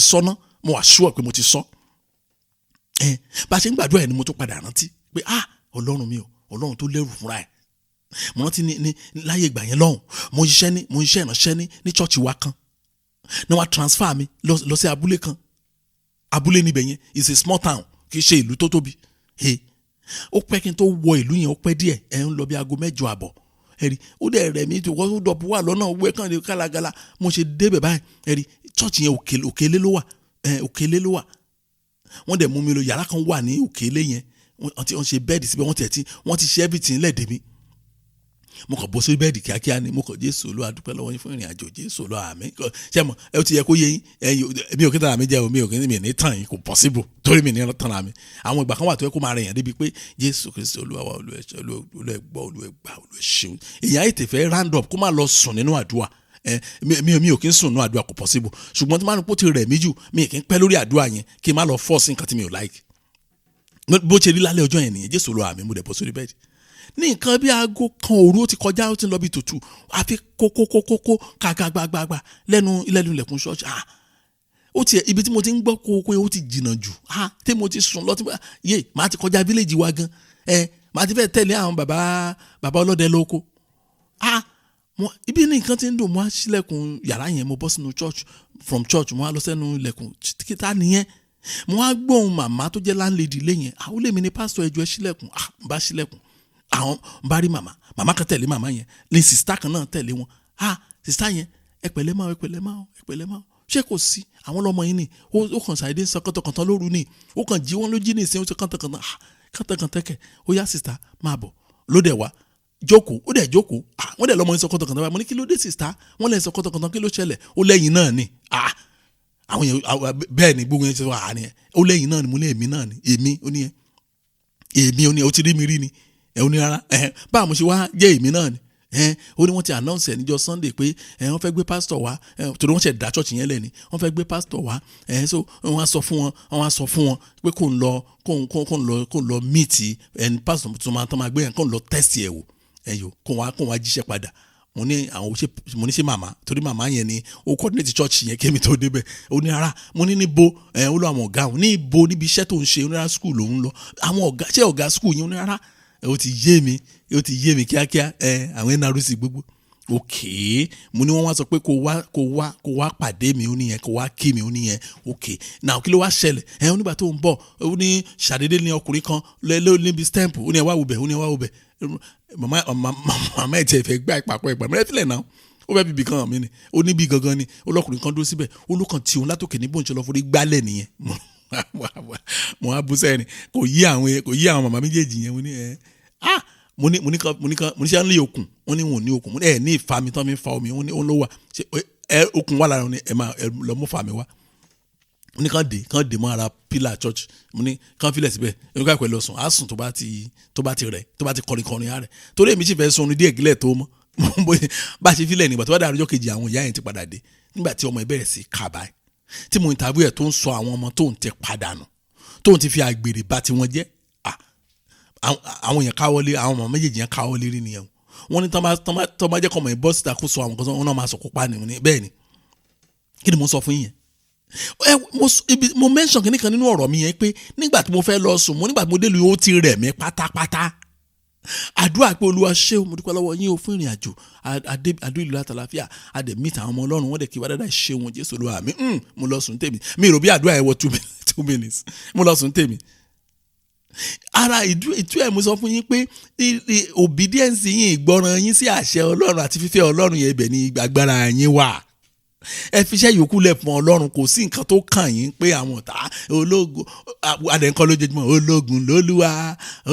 sọ ná mo wà sure pé mo ti sọ bá a ṣe ń gbàdúrà ẹ̀ ni mo tó padà rántí pé Ọlọ́run mi o Ọlọ́run tó lẹ́rù fúnra ẹ̀ mo rántí ní láyé ìgbà yẹn lọ́hùn mo ṣiṣẹ́ ìránṣẹ́ ní chọ́ọ̀chì wa kan ní wọ́n transfer mi lọ sí abúlé kan abúlé níbẹ̀ yẹn is a small town kì í ṣe ìlú tó tóbi ó pẹ́ kí n tó wọ ìlú yẹn ó pẹ́ díẹ̀ ń lọ bí aago 8:30 ẹ̀rí ó dẹ̀ rẹ̀ mí tó wọ́n dọ̀pù wà lọ́nà wẹ́ kàn lè kálagala mo ṣe débẹ̀ báyìí ẹ̀rí church yẹn òkèlè ló wà òkèlè ló wà wọ́n dẹ̀ mú mi lọ yàrá kan wà ní òkèlè yẹn wọ́n ṣe bẹ́ẹ̀dì síbẹ̀ wọ́n ti ṣe everything lẹ́ẹ̀dẹ̀ mi mo kàn bọ́ sórí bẹ́ẹ̀dì kíákíá ni mo kàn Jésù Olúwa dúpẹ́ lọ́wọ́ yín fún ìrìn àjò Jésù Olúwa àmín ṣé mo ẹ ti yẹ kó yé yín mi ò kí tàn àmì jẹ́ o mi ò kí mi ní tàn yín kò possible torí mi ní tàn àmì àwọn ìgbà kan wà tó yẹ kó máa rẹ̀ yàn débi pé Jésù Kristi Olúwa wa olùẹ̀gbọ́ olùẹ̀gbà olùẹ̀ṣeun èyàn ètè fẹ́ round up kó má lọ sùn nínú àdúrà mi ò kí ń sùn nínú àdúrà kò possible ṣùgbọ́n tí máa ń pò ti rẹ̀ mí jù mi kì í pẹ́ lórí àdúrà yẹn kí n má lọ force nǹkan tí mi ò like bó ṣe rí lálẹ́ ọjọ́ yẹn nìyẹn Jésù Olúwa àmín mo dẹ̀ bọ́ sórí bẹ́ẹ̀dì ní nǹkan bí aago kan òru ó ti kọjá ó ti lọ bí tòtù àfi kókókókókó kàgàgbàgbà lẹ́nu ilẹ̀kùn ṣọ́ọ̀ṣì ó ti ibi tí mo ti ń gbọ́ kókó yẹn ó ti jìnnà jù tí mo ti sùn lọ́tí màá ti kọjá fíléèjì wa gan màá ti fẹ́ tẹ̀lé àwọn bàbá ọlọ́dẹ lóko ibi ní nǹkan ti ń dùn mo á ṣílẹ̀kùn yàrá yẹn mo bọ́ sínú from church mo á lọ sẹ́nu ilẹ̀kùn kíta nìyẹn mo á gbóhùn màmá tó jẹ́ landlady lẹ́yìn àwọn olè mi ní pásítọ̀ ẹjọ́ ṣílẹ̀kùn n bá ṣílẹ̀kùn àwọn bá rí màmá kan tẹ̀lé màmá yẹn ní sista kan náà tẹ̀lé wọn sista yẹn ẹ pẹ̀lẹ́ máa ṣé kò sí àwọn ọlọ́mọ yín ni ó kàn ṣàìdé sọ kọ́tọ̀kọ́tọ̀ lóru ni ó kàn jí wọn ló jí ní ìsìn ó ṣe kọ́tọ̀kọ́tọ̀ ó yá sista máa bọ̀ ló dẹ̀ wá jókòó ó dẹ̀ jókòó wọ́n dẹ̀ lọ́mọ yín sọ kọ́tọ̀kọ́tọ̀ báyìí mo ní kí ló dé sista wọ́n lẹ̀ sọ kọ́tọ̀kọ́tọ̀ kí ló ṣẹlẹ̀ ó lẹ́yìn náà ni àwọn yẹn bẹ́ẹ̀ ni gbogbo yẹn ṣe wà ní ẹ ó lẹ́yìn náà ni mo ní èmi náà ni èmi ó ní ẹ ó ti rí mi rí ni ẹ ó ní rárá báwo mo ṣe wá jẹ́ èmi náà ni ó ní wọ́n ti announce ẹ̀ níjọ́ Sunday pé wọ́n fẹ́ gbé pastor wá torí wọ́n ṣe dá church yẹn lẹ́ni wọ́n fẹ́ gbé pastor wá so wọ́n á sọ fún wọn pé kò ń lọ meet ẹni pastor tó máa gbé yẹn kò ń lọ test ẹ̀ wò ẹ̀yọ́ kò wá jíṣẹ́ padà mo ní ṣe màmá torí màmá yẹn ni ó coordinate church yẹn kémi tó débẹ̀ ó ní ara mo ní níbo ó lọ àwọn ọ̀gá òun ní ibo níbi iṣẹ́ tó ń ṣe ó ní ara school òun lọ àwọn ọ̀gá ṣé ọ̀gá school yẹn ó ní ara ó ti yé mi kíákíá àwọn NRC gbogbo okay mo ní wọ́n wá sọ pé kó wá pàdé mi ó níyẹn kó wá kí mi ó níyẹn okay now kí ló wá ṣẹlẹ̀ onígbà tó ń bọ̀ ó ní ṣàdédé ní ọkùnrin kan níbi stamp ó ní ẹ wá wò bẹ̀ màmá ẹ̀ tiẹ̀ fẹ́ gbá ìpapọ̀ ẹ̀gbà mẹ́rẹ́ fílẹ̀ náà ó fẹ́ bíbí kan mi ni ó níbi gangan ni olókùnrin kan dúró síbẹ̀ olókàn tí òun látòkè ní bóńṣe lọ forí gbálẹ̀ nìyẹn mo á bú sẹ́ni kò yí àwọn màmá méjèèjì yẹn mo ní ṣe ń lé okùn wọ́n ní wọn ò ní okùn mo ní ẹ̀ ní ìfà mi tán mi fa omi wọ́n ní ó ló wà okùn wà lára wọn ni ẹ máa lọ mú fà mí wá mo ní kàn dé mọ́ ara pillar church mo ní kàn filẹ̀ síbẹ̀ ẹni ká pẹ̀lú ọ̀sùn á sùn tó bá ti rẹ̀ tó bá ti kọrin á rẹ̀ torí èmi sì fẹ́ sọ orin díẹ̀ gílẹ̀ tó mọ́ bá a ṣe filẹ̀ nígbà tó bá dàrú ọjọ́ kejì àwọn ìyá yẹn ti padà dé nígbà tí ọmọ ẹ bẹ̀rẹ̀ sí kàbá ẹ̀ tí mo interview ẹ̀ tó ń sọ àwọn ọmọ tóun ti padànù tóun ti fi àgbèrè bá tiwọn jẹ́ àwọn èèyàn káwọ́lé àwọn ọmọ méjèèjì yẹn káwọ́lé rí nìyẹn wọ́n ní tọ́ bá jẹ́ kọ́mọ ẹ̀ bọ́ síta kó sọ àwọn kan wọn náà máa sọ kópa ni bẹ́ẹ̀ ni kí ni mo sọ fún yín yẹn mo mention kìíní kan nínú ọ̀rọ̀ mi yẹn pé nígbà tí mo fẹ́ lọ sùn nígbà tí mo dé lu ó ti rẹ̀ mí pátápátá àdúrà pé Olúwa ṣé o mo dúpẹ́ lọ́wọ́ yín o fún ìrìn àjò àdó ìlú àtàlàfíà àdè meet àwọn ọmọ Ọlọ́run wọ́n dẹ̀ kí wá dáadáa ṣe wọn Jésù Olúwa mi mo lọ sùn tèmi mi rò bí àdúrà ẹ̀ wọ 2 minutes mo lọ sùn tèmi ara ìtú ẹ̀ mo sọ fún yín pé obedience yín ìgbọràn yín sí àṣẹ Ọlọ́run àti fífẹ́ Ọlọ́run yẹn ibẹ̀ ni agbára yín wà ẹ fi iṣẹ́ yòókù lẹ̀ fún Ọlọ́run kò sí nǹkan tó kàn yín pé àwọn ọ̀tá ológun adẹ̀ǹkan lójoojúmọ́ ológun lólúwa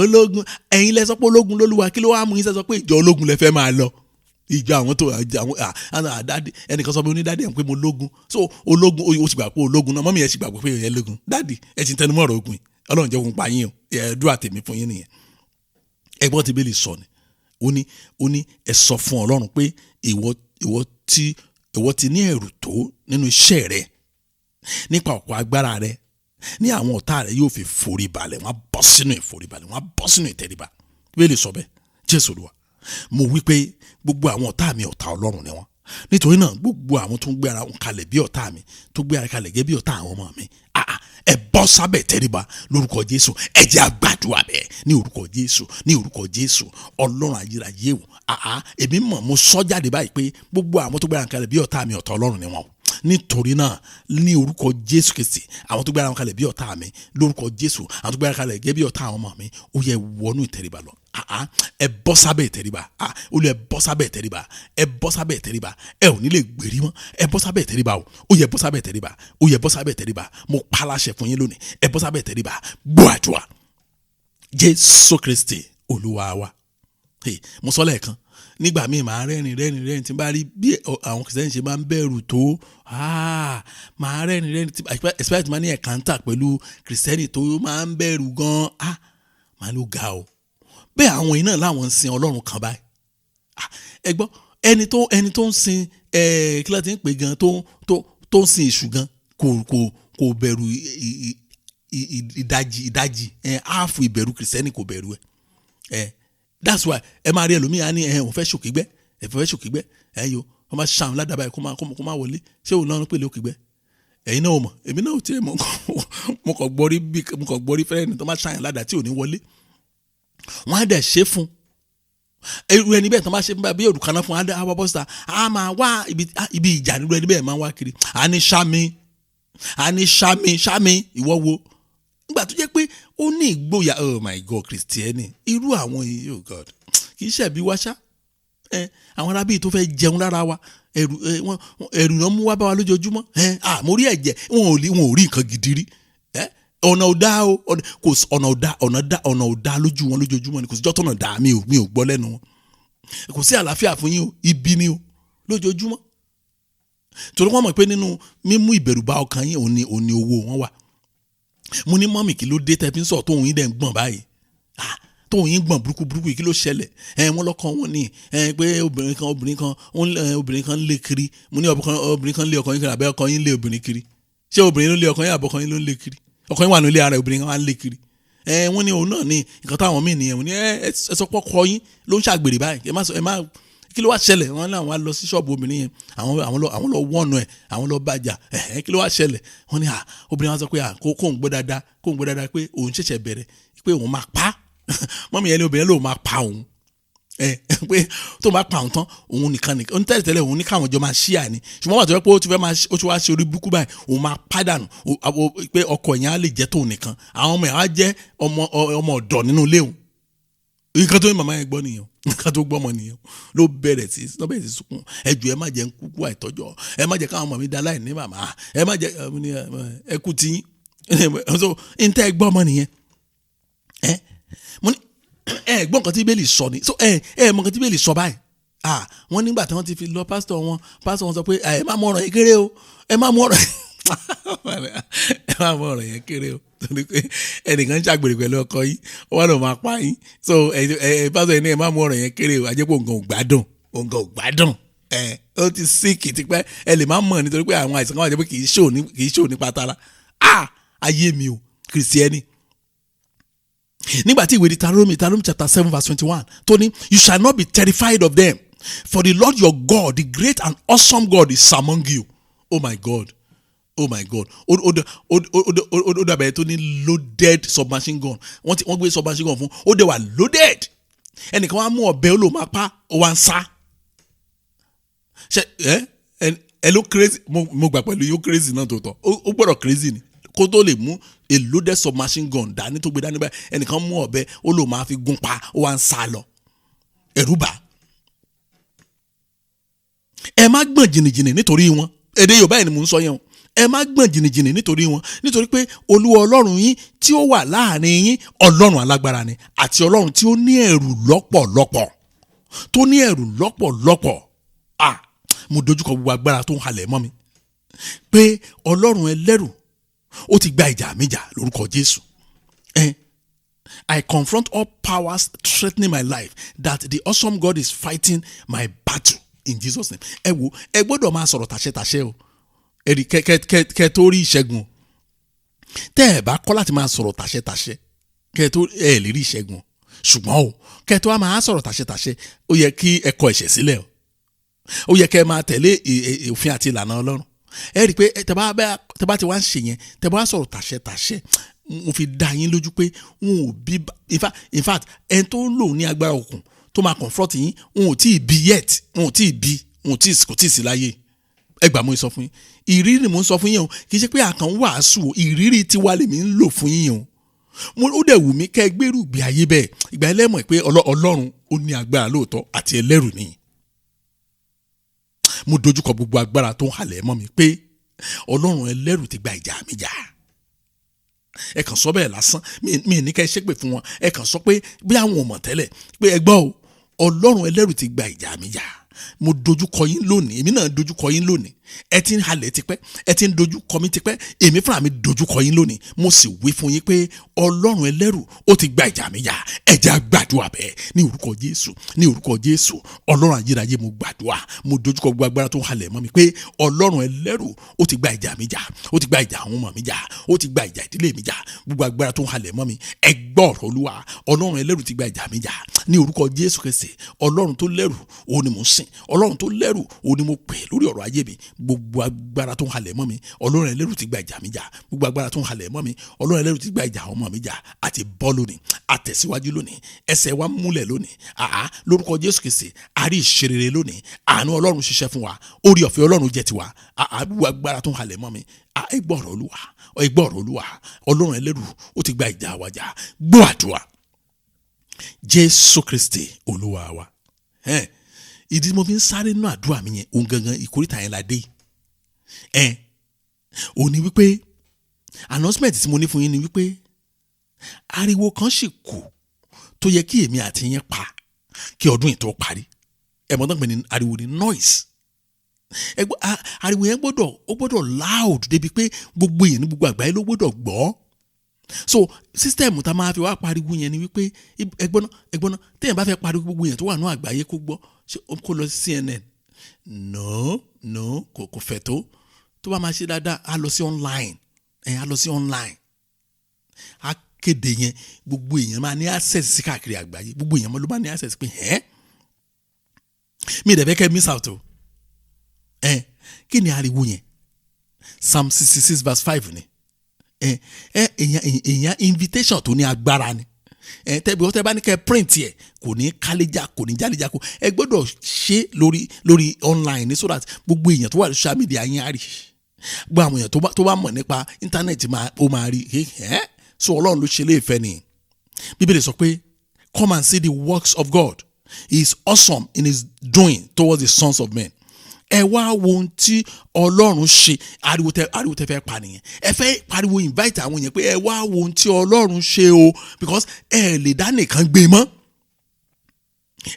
ológun ẹ̀yin lẹ sọ pé ológun lólúwa kí ló wá mú yín sọ pé ìjọ ológun lẹ fẹ́ máa lọ ìjọ àwọn tó àdáde ẹnìkan sọ pé onídàdí ẹ̀ ń pé mo lógun so ológun ó sì gbà pé ológun náà mọ́mí ẹ̀ sì gbà pé ẹ̀ lógun dáàdì ẹ̀ ti ń tẹnumọ́ ọ̀rọ̀ ogun Ọlọ́run jẹ́ òun pa yín o ẹ̀ẹ́dúrà tèmi fún yín nìyẹn ẹgbọ́n ti bẹ́ẹ̀ lè sọ ni ó ní ẹ sọ fún Ọlọ́run pé ìwọ ti ní ẹ̀rù tó nínú iṣẹ́ rẹ nípa ọ̀pọ̀ agbára rẹ ní àwọn ọ̀tá rẹ yóò fi forí balẹ̀ wọ́n á bọ́ sínú ìforíbalẹ̀ wọ́n á bọ́ sínú ìtẹríba bẹ́ẹ̀ lè sọ bẹ́ẹ̀ Jésù Olúwa mo wí pé gbogbo àwọn ọ̀tá mi ọ̀tá Ọlọ́run ni wọ́n nítorí náà gbogbo àwọn tó ń gbé ara wọn kalẹ̀ bí ọ̀tá mi tó gbé ara kalẹ̀ gẹ́gẹ́ bí ọ̀tá àwọn ọmọ mi ẹ bọ́ sábẹ̀ tẹríba lórúkọ Jésù ẹ jẹ́ a gbàdúrà bẹ́ẹ̀ ní orúkọ Jésù Ọlọ́run ayérayé o èmi mọ̀ mo sọ jáde báyìí pé gbogbo àwọn tó gbé ara kalẹ̀ bí ọ̀tá mi ọ̀tá Ọlọ́run ni wọ́n nítorí náà ní orúkọ Jésù Kristi àwọn tó gbéra wọn kalẹ̀ bí ọ̀tá mi lórúkọ Jésù àwọn tó gbéra kalẹ̀ gẹ́gẹ́ bí ọ̀tá àwọn ọmọ mi ó yẹ wọnú ìtẹríba lọ ẹ bọ́ sábẹ́ ìtẹríba olú ẹ bọ́ sábẹ́ ìtẹríba ẹ bọ́ sábẹ́ ìtẹríba ẹ ò ní lè gbèrí mọ́ ẹ bọ́ sábẹ́ ìtẹríba ó yẹ bọ́ sábẹ́ ìtẹríba ó yẹ bọ́ sábẹ́ ìtẹríba mo pa láṣẹ fún yín lónìí ẹ bọ́ sábẹ́ ìtẹríba gbọ́ àdúrà Jésù Kristi Olúwa wa. Mo sọ lẹ́ẹ̀kan nígbà míì máa rẹ́rìn tí n bá rí bí àwọn kìrìsìtẹ́nì ṣe máa ń bẹ̀rù tó máa rẹ́rìn tí especially máa ní ẹ̀kántà pẹ̀lú kìrìsìtẹ́nì tó máa ń bẹ̀rù gan-an máa ló ga o bẹ́ẹ̀ àwọn iná láwọn ń sin Ọlọ́run kan báyìí ẹ gbọ́ ẹni tó ń sin kí ló ti ń pè gan tó ń sin èṣù gan kò bẹ̀rù ìdajì áàfù ìbẹ̀rù kìrìsìtẹ́nì kò bẹ̀rù ẹ̀ that's why ẹ máa rí ẹlòmíì á ní òun fẹ́ ṣòkìgbẹ́ yo wọ́n máa ṣàwọn ládàbà ẹ̀ kó máa wọlé ṣé òun náà ń pèlè òkìgbẹ́ ẹ̀yin náà mọ̀ èmi náà ò tiẹ̀ mọ̀ mo kàn gbọ́rí fẹ́rẹ́ tó máa ṣàyàn ládàá tí ò ní wọlé wọ́n á dẹ̀ ṣe fún irú ẹni bẹ́ẹ̀ tó máa ṣe fún bí òrùka náà fún á wá bọ́sítà á máa wá ibi ìjà nínú ẹni bẹ́ẹ̀ máa wá kiri á ní ṣámi ìwọ wo nígbà tó jẹ́ pé ó ní ìgboyà oh my God Kristiẹni irú àwọn yìí oh God kì í ṣẹ̀bi wá ṣá àwọn arábí tó fẹ́ jẹun lára wa ẹ̀rù náà mú wá bá wa lójoojúmọ́ mo rí ẹ̀jẹ̀ wọn ò rí nǹkan gidi rí ọ̀nà ò dá o kò ọ̀nà ò dá lójú wọn lójoojúmọ́ ni kò sí jọ́ tọ̀nà dá mi ò gbọ́ lẹ́nu wọn kò sí àlàáfíà fún yín o ibi ni o lójoojúmọ́ torí wọ́n mọ̀ pé nínú mímú ìbẹ̀rù bá ọkàn yín òní owó wọn wà mo ní mọ́mì kí ló dé tẹ́ fi ń sọ tóun yín dẹ̀ ń gbọ̀n báyìí tóun yín gbọ̀n burúkú kí ló ṣẹlẹ̀ wọ́n lọ́kàn wọn ní pé obìnrin kan lé kiri mo ní obìnrin kan lé ọkọ yín kiri àbẹ́ ọkọ yín lé obìnrin kiri ṣé obìnrin ló lé ọkọ yín àbọ̀kọ yín ló lé kiri ọkọ yín wà nílé ara obìnrin kan wà lé kiri wọ́n ní òun náà ní nǹkan táwọn míì nìyẹn wọ́n ní ẹ sọ pé ọkọ yín ló ń ṣàgbèrè báyìí ẹ má kí ló wá ṣẹlẹ̀ wọ́n láwọn wá lọ sí ṣọ́ọ̀bù obìnrin yẹn àwọn lọ wọ́ọ̀nù ẹ̀ àwọn lọ bàjá kí ló wá ṣẹlẹ̀ wọ́n ní obìnrin wọn sọ pé kó ń gbọ́ dáadáa pé òun ṣẹ̀ṣẹ̀ bẹ̀rẹ̀ pé òun máa pa mọ́mí yẹn ní obìnrin lòun máa pa òun pé tó máa pa òun tán òun nìkan òun tẹ́lẹ̀ òun ní káwọn jọ máa ṣí àní ṣùgbọ́n wà tó yẹ pé ó ti wá ṣe orí burúkú báyìí òun máa pàdánù pé ọkọ yẹn á lè jẹ́ tóun nìkan àwọn ọmọ yẹn á jẹ́ ọmọ ọ̀dọ̀ nínú ilé òun nǹkan tó ní màmá yẹn gbọ́ nìyẹn nǹkan tó gbọ́ mọ nìyẹn ló bẹ̀rẹ̀ sí sunkún ẹjọ́ ẹ má jẹ́ ń kúkú àìtọ́jọ́ ẹ má jẹ́ káwọn ọmọ mi da láì ní màmá ẹ má jẹ́ ẹ kú tí so n tẹ́ ẹ gbọ́ mọ nìyẹn mo ní ẹ gbọ́ nǹkan tí bíbélì sọ ni so ẹ mọ nǹkan tí bíbélì sọ báyìí wọ́n nígbà tí wọ́n ti fi lọ pásítọ̀ wọn sọ pé ẹ má mú ọ̀rọ̀ yẹn kéré o ẹ má mú ọ̀rọ̀ yẹn kéré o torí pé ẹnìkan ń ṣàgbèrè pẹ̀lú ọkọ yìí wọ́n lọ máa pa yín so pásítọ̀ yẹn ní ẹ má mú ọ̀rọ̀ yẹn kéré o àjẹpọ̀ nǹkan ò gbádùn ó ti síkì tipẹ́ ẹ lè má mọ̀ nítorí pé àwọn àìsàn kan wà jẹ́ pé kì í ṣò nípa tara ayé mi o Kristiẹni nígbà tí ìwé Deuteronomy chapter 7 verse 21 tó ní you shall not be terrified of them for the Lord your God the great and awesome God is among you oh my God ó dàbẹ̀ tó ní loaded submachine gun wọ́n gbé submachine gun fún ó dẹ̀ wà loaded ẹnìkan wá mú ọ̀bẹ ó lò máa pa ó wá ń sá ṣe ẹ ló crazy mo gbà pẹ̀lú yóò crazy náà tó tọ́ ó gbọ́dọ̀ crazy ni kó tó lè mú a loaded submachine gun dání tó gbé dání báyìí ẹnìkan mú ọ̀bẹ ó lò máa fi gún pa ó wá ń sá lọ ẹ̀rù bà ẹ má gbọ̀n jìnnìjìnnì nítorí wọn èdè Yorùbá yìí ni mò ń sọ yẹn o ẹ má gbọ̀n jìnnìjìnnì nítorí wọn nítorí pé Olúwa Ọlọ́run yín tí ó wà láàrin yín Ọlọ́run alágbára ni àti Ọlọ́run tí ó ní ẹ̀rù lọ́pọ̀lọpọ̀ mo dojúkọ gbogbo agbára tó ń halẹ̀ mọ́ mi pé Ọlọ́run ẹlẹ́rù ó ti gba ìjà mi jà lórúkọ Jésù I confront all powers threatening my life that the awesome God is fighting my battle in Jesus name. Ẹ gbọ́dọ̀ máa sọ̀rọ̀ tàṣẹ o ẹ̀rí kẹ́ tó rí ìṣẹ́gun tẹ́ ẹ bá kọ́ láti máa sọ̀rọ̀ tàṣẹ kẹ́ tó ẹ lè rí ìṣẹ́gun ṣùgbọ́n o kẹ́ tó wá máa sọ̀rọ̀ tàṣẹ ó yẹ kí ẹ kọ ẹ̀ṣẹ̀ sílẹ̀ o ó yẹ kẹ́ máa tẹ̀lé òfin àti ìlànà Ọlọ́run ẹ rí i pé tẹ́ bá ti wá ń ṣe yẹn tẹ́ bá sọ̀rọ̀ tàṣẹ mo fi dá yín lójú pé wọn ò bí in fact ẹni tó lò ní agbára òkun tó máa confront yín wọn ò tí ì bí yet wọn ò tí ì sí láyé ẹ gbà mo sọ fún yín, ìrírí ni mo ń sọ fún yín o, kì í ṣe pé àkàn wàásù o, ìrírí tiwa lèmi ń lò fún yín o. Ó dẹ̀ wù mí kẹ́ ẹ gbèrú ìgbé ayé bẹ́ẹ̀, ìgbà ẹlẹ́mọ̀ pé Ọlọ́run ó ní agbára lóòótọ́ àti ẹlẹ́rù nìyí. Mo dojúkọ gbogbo agbára tó ń halẹ̀ mọ́ mi pé Ọlọ́run ẹlẹ́rù ti gba ìjà mi jà. Ẹ kàn sọ bẹ́ẹ̀ lásán, mi ní kẹ́ ẹ ṣépè fún wọn, ẹ kàn sọ pé bí àwọn ò mọ̀ tẹ́lẹ̀ pé ẹ gbọ́ o, Ọlọ́run ẹlẹ́rù ti gba ìjà mi jà. Mo dojúkọ yín lónìí, èmi náà dojúkọ yín lónìí. Ẹ ti ń halẹ̀ tipẹ́, ẹ ti ń dojúkọ mi tipẹ́, èmi fúnra mi dojúkọ yín lónìí. Mo sì wí fún yín pé Ọlọ́run ẹlẹ́rù ó ti gba ìjà mi jà. Ẹ jẹ́ á gbàdúrà bẹ́ẹ̀ ní orúkọ Jésù, ní orúkọ Jésù. Ọlọ́run ayérayé, mo gbàdúrà, mo dojúkọ gbogbo agbára tó ń halẹ̀ mọ́ mi pé Ọlọ́run ẹlẹ́rù ó ti gba ìjà mi jà, ó ti gba ìjà àwọn ọmọ mi jà, ó ti gba ìjà ìdílé mi jà. Gbogbo agbára tó ń halẹ̀ mọ́ mi, ẹ gbọ́ ọ̀rọ̀ Olúwa. Ọlọ́run ẹlẹ́rù ti gba ìjà mi jà ní orúkọ Jésù Kristi. Ọlọ́run tó lẹ́rù òun ni mo ń sìn, Ọlọ́run tó lẹ́rù òun ni mo pè lórí ọ̀rọ̀ ayé mi. Gbogbo agbára tó ń halẹ̀ mọ́ mi, Ọlọ́run ẹlẹ́rù ti gba ìjà mi jà. Gbogbo agbára tó ń halẹ̀ mọ́ mi, Ọlọ́run ẹlẹ́rù ti gba ìjà àwọn ọmọ mi jà. Àti bọ́ lónìí, àtẹ̀síwájú lónìí, ẹsẹ̀ wa múlẹ̀ lónìí. Lórúkọ Jésù Kristi, a rí ìṣerere lónìí. Àánú Ọlọ́run ṣiṣẹ́ fún wa, orí ọ̀fẹ́ Ọlọ́run jẹ́ tiwa. Gbogbo agbára tó ń halẹ̀ mọ́ mi, ẹ gbọ́ ọ̀rọ̀ Olúwa, ẹ gbọ́ ọ̀rọ̀ Olúwa. Ọlọ́run ẹlẹ́rù ó ti gba ìjà wa jà. Gbọ́ àdúrà. Jésù Kristi Olúwa wa. Ìdí mo fi ń sáré nínú àdúrà mi yẹn, òun gangan ìkórìtà yẹn la dé. Ó ní wípé announcement tí mo ní fún yín ni wípé ariwo kan sì kù tó yẹ kí èmi àti yín pa kí ọdún yìí tó parí. Mọ̀ tán pé ní ariwo ni noise. Ariwo yẹn gbọ́dọ̀ loud débi pé gbogbo èèyàn ní gbogbo àgbáyé ló gbọ́dọ̀ gbọ́. So system tá máa fi wá pariwo yẹn ni wípé ẹgbọ́n téèyàn bá fẹ́ pariwo gbogbo èèyàn tó wà ní àgbáyé kó gbọ́, ṣé kó lọ sí CNN? No, kò fẹ́ tó bá máa ṣe dáadáa á lọ sí online. Á lọ sí online. Á kéde yẹn, gbogbo èèyàn máa ní access sí káàkiri àgbáyé, gbogbo èèyàn ló máa ní access pé mi dẹ̀ fẹ́ kẹ́ miss out o. Kí ni ariwo yẹn? Psalm 66 verse 5 ni. Èèyàn invitation tó ní agbára ni. Tẹ́ bá ní kẹ́ print yẹ kò ní kálíjà, kò ní jálíjà kó. Ẹ gbọ́dọ̀ ṣe lórí online ní so that gbogbo èèyàn tó wà ní social media yẹn á rí. Gbogbo àwọn èèyàn tó bá mọ̀ nípa internet ó máa rí. So Ọlọ́run ló ṣe léèfẹ́ ni. Bíbélì sọ pé come and see the works of God. He is awesome in his doing towards the sons of men. Ẹ wá wo ohun tí Ọlọ́run ṣe. Ariwo tẹ fẹ́ pa nìyẹn. Ẹ fẹ́ pariwo invite àwọn yẹn pé ẹ wá wo ohun tí Ọlọ́run ṣe o, because ẹ lè dá nìkan gbé mọ́.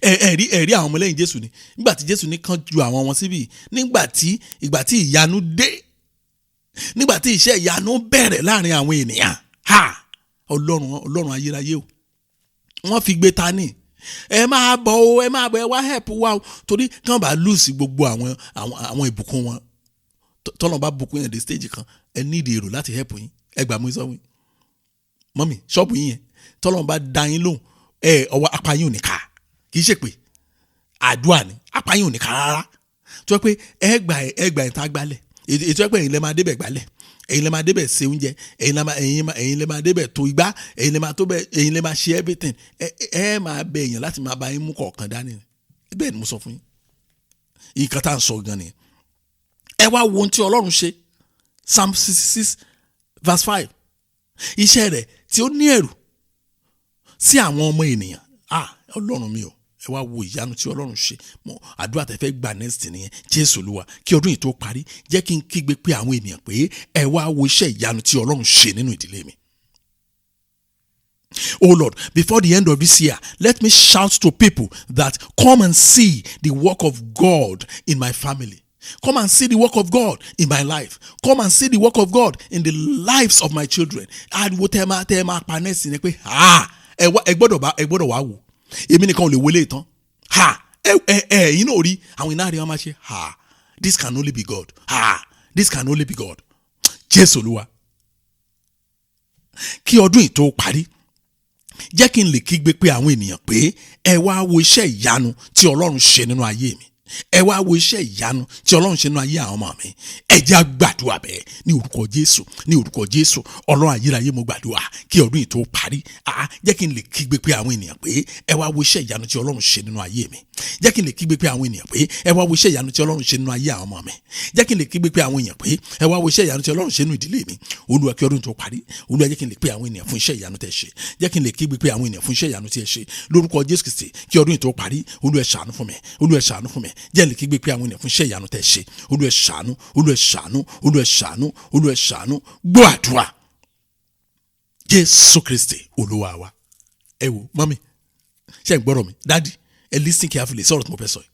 Ẹ rí àwọn ọmọlẹ́yìn Jésù ni. Nígbà tí Jésù ní kán ju àwọn wọn síbí, ìgbà tí ìyanu dé, nígbà tí iṣẹ́ ìyanu bẹ̀rẹ̀ láàrin àwọn ènìyàn. Ọlọ́run ayérayé o. Wọ́n fi gbé ta ní. Ẹ máa bọ̀ ẹ wá help wa o, torí kán bá lose gbogbo àwọn ìbùkún wọn. Tọ́lọ́run bá bùkún yẹn dé stage kan, ẹ need èrò láti help yín. Ẹ gbà mú ìsọ̀wé. Mọ́mì, ṣọ́ọ̀bù yín yẹn, tọ́lọ́run bá dá yín lóhùn, ọwọ́ apá yín ò ní ká. Kì í ṣe pé àdúrà ni, apá yín ò ní ká rárá. Tó yẹ pé ẹ gbà ẹ̀ tá gbálẹ̀. Ètò ẹ pé ẹ̀yin lẹ máa débẹ̀ gbálẹ̀. Ẹ̀yin lẹ máa débẹ̀ ṣe oúnjẹ, ẹ̀yin lẹ máa débẹ̀ tó igbá, ẹ̀yin lẹ máa ṣe everything. Ẹ máa bẹ èèyàn láti máa bá yín mú kọ̀ọ̀kan dání. Bẹ́ẹ̀ ni mo sọ fún yín. Ìkan tá à ń sọ gan ni. Ẹ wá wo ohun tí Ọlọ́run ṣe. Psalm 66 verse 5. Iṣẹ́ rẹ̀ tí ó ní ẹ̀rù sí àwọn ọmọ ènìyàn. Ọlọ́run mi o. Ẹ wá wo ìyanu tí Ọlọ́run ṣe. Àdúrà tẹ́ fẹ́ gbà next nìyẹn. Jésù Olúwa, kí ọdún yìí tó parí, jẹ́ kí n kígbe pé àwọn ènìyàn pé ẹ wá wo iṣẹ́ ìyanu tí Ọlọ́run ṣe nínú ìdílé mi. Oh Lord, before the end of this year, let me shout to people that come and see the work of God in my family. Come and see the work of God in my life. Come and see the work of God in the lives of my children. Ariwo tẹ́ máa pa nẹ́ẹ̀sì ni pé ẹ gbọ́dọ̀ wá wò. Èmi nìkan ò lè wọlé ìtàn. Yín náà rí àwọn iná rí wọn máa ṣe. This can only be God. This can only be God. Jésù Olúwa. Kí ọdún yìí tó parí, jẹ́ kí n lè kígbe pé àwọn ènìyàn pé ẹ wá wo iṣẹ́ ìyanu tí Ọlọ́run ṣe nínú ayé mi. ẹ wá wo iṣẹ́ ìyanu tí Ọlọ́run ṣe nínú ayé àwọn ọmọ mi. Ẹ jẹ́ á gbàdúrà bẹ́ẹ̀ ní orúkọ Jésù, ní orúkọ Jésù. Ọlọ́run ayérayé, mo gbàdúrà kí ọdún yìí tó parí, jẹ́ kí n lè kígbe pé àwọn ènìyàn pé ẹ wá wo iṣẹ́ ìyanu tí Ọlọ́run ṣe nínú ayé mi. Jẹ́ kí n lè kígbe pé àwọn ènìyàn pé ẹ wá wo iṣẹ́ ìyanu tí Ọlọ́run ṣe nínú ayé àwọn ọmọ mi. Jẹ́ kí n lè kígbe pé àwọn ènìyàn pé ẹ wá wo iṣẹ́ ìyanu tí Ọlọ́run ṣe nínú ìdílé mi. Olúwa, kí ọdún tó parí, Olúwa, jẹ́ kí n lè pé àwọn ènìyàn fún iṣẹ́ ìyanu tẹ́ ṣe. Jẹ́ kí n lè kígbe pé àwọn ènìyàn fún iṣẹ́ ìyanu tí ẹ ṣe lórúkọ Jésù Kristi. Kí ọdún yìí tó parí, Olúwa, ṣàánú fún mi, Olúwa, ṣàánú fún mi. Jẹ́ n lè kígbe pé àwọn ènìyàn fún iṣẹ́ ìyanu tẹ́ ṣe. Olúwa, ṣàánú, Olúwa, ṣàánú, Olúwa, ṣàánú, Olúwa, ṣàánú. Gbọ́ àdúrà Jésù Kristi Olúwa wa. Ẹ wo mọ́mí, ṣé ń gbọ́rọ̀ mi? Daddy, ẹ listen carefully sọ̀rọ̀ tí mo fẹ́ sọ yìí.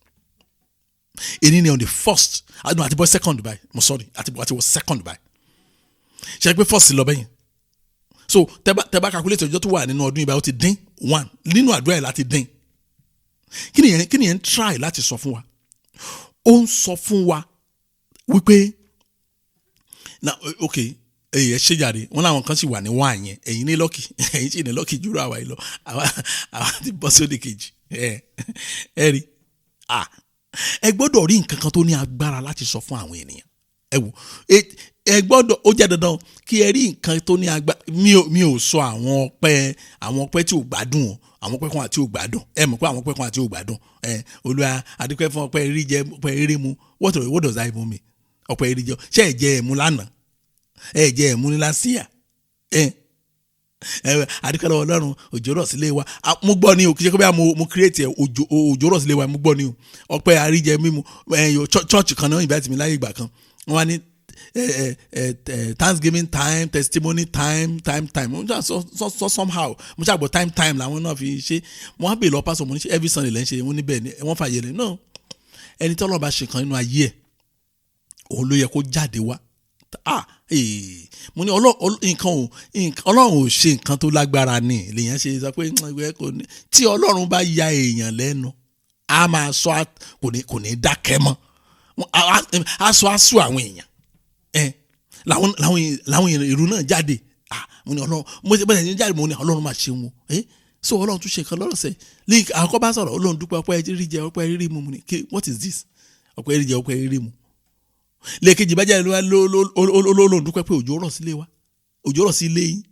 Èyí ni on the first, àti bọ́ second by, mo sorry, àti bọ́ second by. Ṣé pé first lọ bẹ́yìn? So tẹ́ bá calculate ọjọ́ tó wà nínú ọdún ìbá ó ti dín one nínú àdúrà yìí láti dín. Kí ni yẹn ń try láti sọ fún wa? Ó ń sọ fún wa wípé now okay, ẹ ṣe jàre, wọn làwọn kan sì wà ní wá yẹn, ẹ̀yin ní lọ́kì, ẹ̀yin sì ní lọ́kì jùlọ àwa yìí lọ, àwa ti bọ́ sódì kejì. Ẹ rí, ẹ gbọ́dọ̀ rí nǹkan kan tó ní agbára láti sọ fún àwọn ènìyàn. Ẹ wò, ẹ gbọ́dọ̀, ó jẹ́ dandan kí ẹ rí nǹkan tó ní agbára. Mi ò sọ àwọn ọpẹ́ tí ò gbádùn o, àwọn ọpẹ́ kan àti ò gbádùn. Ẹ mọ̀ pé àwọn ọpẹ́ kan àti ò gbádùn. Olúwa, adúpẹ́ fún ọpẹ́ rí jẹ, ọpẹ́ rí mu. What does that even mean? Ọpẹ́ rí jẹ, ṣé ẹ jẹ ẹ̀mú lánàá? Ẹ jẹ ẹ̀mú ní lásìá? Adúpẹ́ lọ́wọ́ Ọlọ́run, òjò rọ̀ sílé wa. Mo gbọ́ ni o, kì í ṣe pé mo create òjò rọ̀ sílé wa, mo gbọ́ ni o. Ọpẹ́ àríjẹ mímu, church kan náà invite mi láyé ìgbà kan. Wọ́n wá ní Thanksgiving time, testimony time. Somehow mo ṣàgbọ́ time làwọn náà fi ṣe. Mo wá bèèrè lọ pásọ̀, mo ní ṣe every Sunday lẹ́ ń ṣe, wọ́n níbẹ̀ ni wọ́n fàyè lẹ̀. No, ẹni tí Ọlọ́run bá ṣe kan nínú ayé ẹ̀, òun ló yẹ kó jáde wá. Mo ní Ọlọ́run ò ṣe nǹkan tó lágbára ni lèèyàn ṣe sọ pé tí Ọlọ́run bá ya èèyàn lẹ́nu, a máa sọ, kò ní dákẹ́ mọ́, a sọ àwọn èèyàn. Làwọn èrò náà jáde. Mo ní Ọlọ́run, mo ṣe bẹ́ẹ̀ ní jáde, mo ní Ọlọ́run máa ṣe wọn. So Ọlọ́run tún ṣe nǹkan lọ́rọ̀ sẹ́ lẹ́yìn àkọ́kọ́ bá sọ̀rọ̀, Ọlọ́run dúpẹ́ ọpẹ́ rí jẹ, ọpẹ́ rí mu. Mo ní what is this? Ọpẹ́ rí jẹ, ọpẹ́ rí mu. Lẹ́ẹ̀kejì bá jáde Ọlọ́run dúpẹ́ pé òjò rọ̀ sílé wa, òjò rọ̀ sí ilé yín.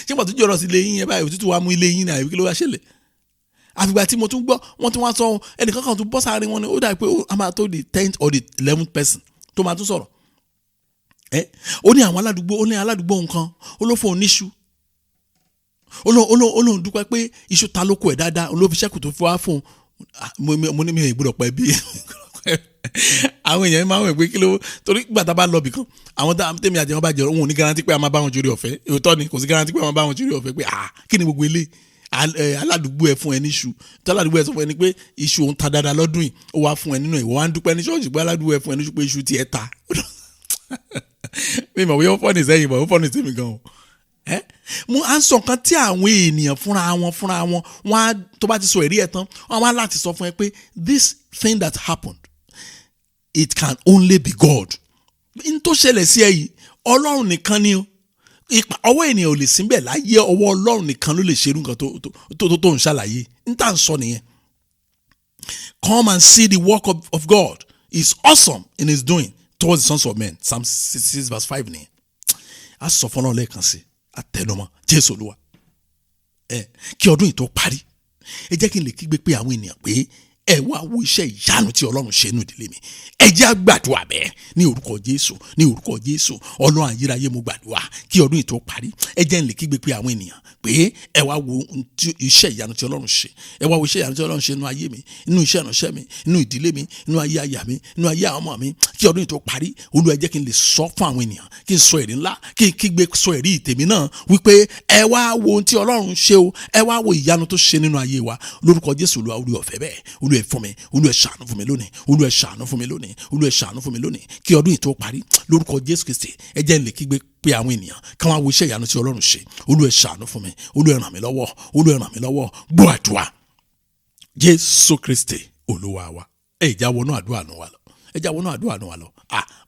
Ṣé pàtó òjò rọ̀ sí ilé yín yẹn báyìí, òtútù wa mú ilé yín náà, àbí kí ló wá ṣẹlẹ̀? Àfìgbà tí mo tún gbọ́, wọ́n tún wá sọ ẹnìkan kan tún bọ́ sáré wọn ni, ó dà pé a máa tó the 10th or the 11th person tó máa tún sọ̀rọ̀. Ó ní àwọn aládùúgbò nǹkan, ó ló fún oníṣu. Olóhùn dúpẹ́ pé iṣu ta lóko ẹ̀ dáadáa, olófi ṣẹ́kù tó fi wá fún un. Mo ní mi ò gbọ́dọ̀ pẹ́ bí àwọn èèyàn máa ń wẹ̀ pé kí ló, torí gbà tá a bá lọ bì kan, àwọn tèmi àti wọn bá jẹ, òun ò ní garanti pé a máa bá wọn jórí ọ̀fẹ́. Òótọ́ ni, kò sí garanti pé a máa bá wọn jórí ọ̀fẹ́ pé kí ni gbogbo eléyìí. Aládùúgbò ẹ fún ẹ níṣu, tí aládùúgbò ẹ sọ fún ẹ ní pé iṣu òun ta dáadáa lọ́dún yìí, ó wá fún ẹ nínú ìwọ wá ń dúpẹ́ ní ṣọ́ọ̀ṣì pé aládùúgbò ẹ fún ẹ níṣu pé iṣu tiẹ̀ ta. Mi mọ̀ wíwọ́n fọ́ọ̀nì sẹ́yìn bọ̀, ó fọ́ọ̀nì sí mi gan o. Mo á sọ nǹkan tí àwọn ènìyàn fúnra wọn á tó bá ti sọ ẹ̀rí ẹ̀ tán, wọ́n á láti sọ fún ẹ pé this thing that happened, it can only be God. N tó ṣẹlẹ̀ sí ẹ yìí, Ọlọ́run nìkan ni o. Ọwọ́ ènìyàn ò lè síbẹ̀ láyé, ọwọ́ Ọlọ́run nìkan ló lè ṣerú nǹkan tó ń ṣàlàyé. N tá à ń sọ nìyẹn. Come and see the work of God. It's awesome in his doing towards the sons of men. Psalm 66 verse 5 nìyẹn. A sọ fún Ọlọ́run lẹ́ẹ̀kan sí, àtẹnumọ́ Jésù Olúwa. Kí ọdún yìí tó parí, ẹ jẹ́ kí n lè kígbe pé àwọn ènìyàn pé ẹ wá wo iṣẹ́ ìyanu tí Ọlọ́run ṣe nínú ìdílé mi. Ẹ jẹ́ á gbàdúrà bẹ́ẹ̀ ní orúkọ Jésù, ní orúkọ Jésù. Ọlọ́run ayérayé, mo gbàdúrà kí ọdún yìí tó parí, ẹ jẹ́ n lè kígbe pé àwọn ènìyàn pé ẹ wá wo iṣẹ́ ìyanu tí Ọlọ́run ṣe. Ẹ wá wo iṣẹ́ ìyanu tí Ọlọ́run ṣe nínú ayé mi, nínú iṣẹ́ ìránṣẹ́ mi, nínú ìdílé mi, nínú ayé aya mi, nínú ayé àwọn ọmọ mi. Kí ọdún yìí tó parí, Olúwa, ẹ jẹ́ kí n lè sọ fún àwọn ènìyàn, kí n sọ ẹ̀rí ńlá, kí n kígbe sọ ẹ̀rí tèmi náà wípé ẹ wá wo ohun tí Ọlọ́run ṣe o, ẹ wá wo ìyanu tó ṣe nínú ayé wa. Lórúkọ Jésù Olúwa, orí ọ̀fẹ́ bẹ́ẹ̀, Olúwa ẹ fún mi, Olúwa ẹ ṣàánú fún mi lónìí, Olúwa ẹ ṣàánú fún mi lónìí, Olúwa ẹ ṣàánú fún mi lónìí. Kí ọdún yìí tó parí, lórúkọ Jésù Kristi, ẹ jẹ́ n lè kígbe pé àwọn ènìyàn kí wọ́n wo iṣẹ́ ìyanu tí Ọlọ́run ṣe. Olúwa ẹ ṣàánú fún mi, Olúwa ẹ ràn mí lọ́wọ́, Olúwa ẹ ràn mí lọ́wọ́. Gbọ́ àdúrà Jésù Kristi Olúwa wa. Ẹ já wọnú àdúrà nù wa lọ, ẹ já wọnú àdúrà nù wa lọ.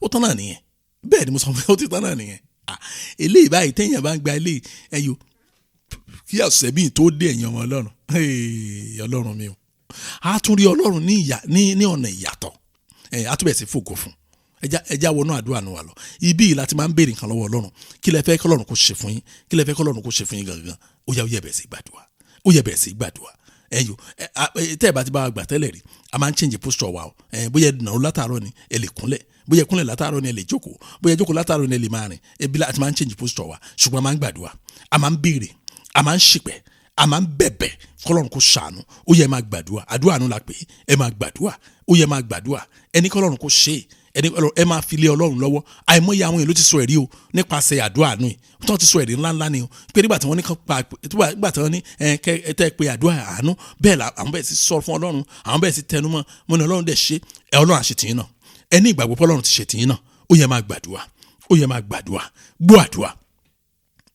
Ó tán náà nìyẹn. Bẹ́ẹ̀ ni mo sọ fún ẹ, ó ti tán náà nìyẹn. Eléyìí báyìí téèyàn bá ń gba eléyìí, ẹyọ kí àṣẹbí tó dé ẹ̀yìn ọmọ Ọlọ́run. Ọlọ́run mi o, á tún rí ọlọ́run ní ọ̀nà ìyàtọ̀ á tún bẹ̀ sí fògo fún ẹja wọnú àdúrà nù wà lọ. Ibi yìí láti máa ń béèrè nǹkan lọ́wọ́ ọlọ́run. Kí lẹ fẹ́ kí ọlọ́run kó ṣe fún yín, kí lẹ fẹ́ kí ọlọ́run kó ṣe fún yín gangan. Ó yẹ bẹ̀ sí gbàdúrà, ó yẹ bẹ̀ sí gbàdúrà. Tẹ́ ẹ̀ bá ti bá wa gbà tẹ́lẹ̀ rí, a máa ń change posture wa o. Bóyá ìdùnnú látàárọ̀ ni ẹ lè kúnlẹ̀, bóyá kúnlẹ̀ látàárọ̀ ni ẹ lè jókòó, bóyá jókòó látàárọ̀ ni ẹ lè máa rìn. Ebi láti máa ń change posture wa, ṣùgbọ́n a máa ń gbàdúrà, a máa ń béèrè, a máa ń ṣìpẹ̀, a máa ń bẹ̀bẹ̀ kọ́lọ́run kó ṣàánú. Ó yẹ máa gbàdúrà, àdúrà nù la pè é, ẹ máa gbàdúrà, ó yẹ máa gbàdúrà. Ẹni kọ́lọ́run kó ṣe ẹ máa fi lé ọlọ́run lọ́wọ́. Àìmọye àwọn èèyàn ló ti sọ ẹ̀rí o nípasẹ̀ àdúrà nù yìí, tí wọ́n ti sọ ẹ̀rí ńláńlá ni o, pé nígbà tí wọ́n ní tẹ́ pé àdúrà àánú bẹ́ẹ̀ la àwọn bẹ́ẹ̀ sì sọ fún ọlọ́run, àwọn bẹ́ẹ̀ sì tẹnumọ́ mọ́ ni ọlọ́run dẹ̀ ṣe ọlọ́run àṣetìyín náà. Ẹ ní ìgbàgbọ́ pé ọlọ́run ti ṣètìyín náà. Ó yẹ máa gbàdúrà, ó yẹ máa gbàdúrà, gbọ́ àdúrà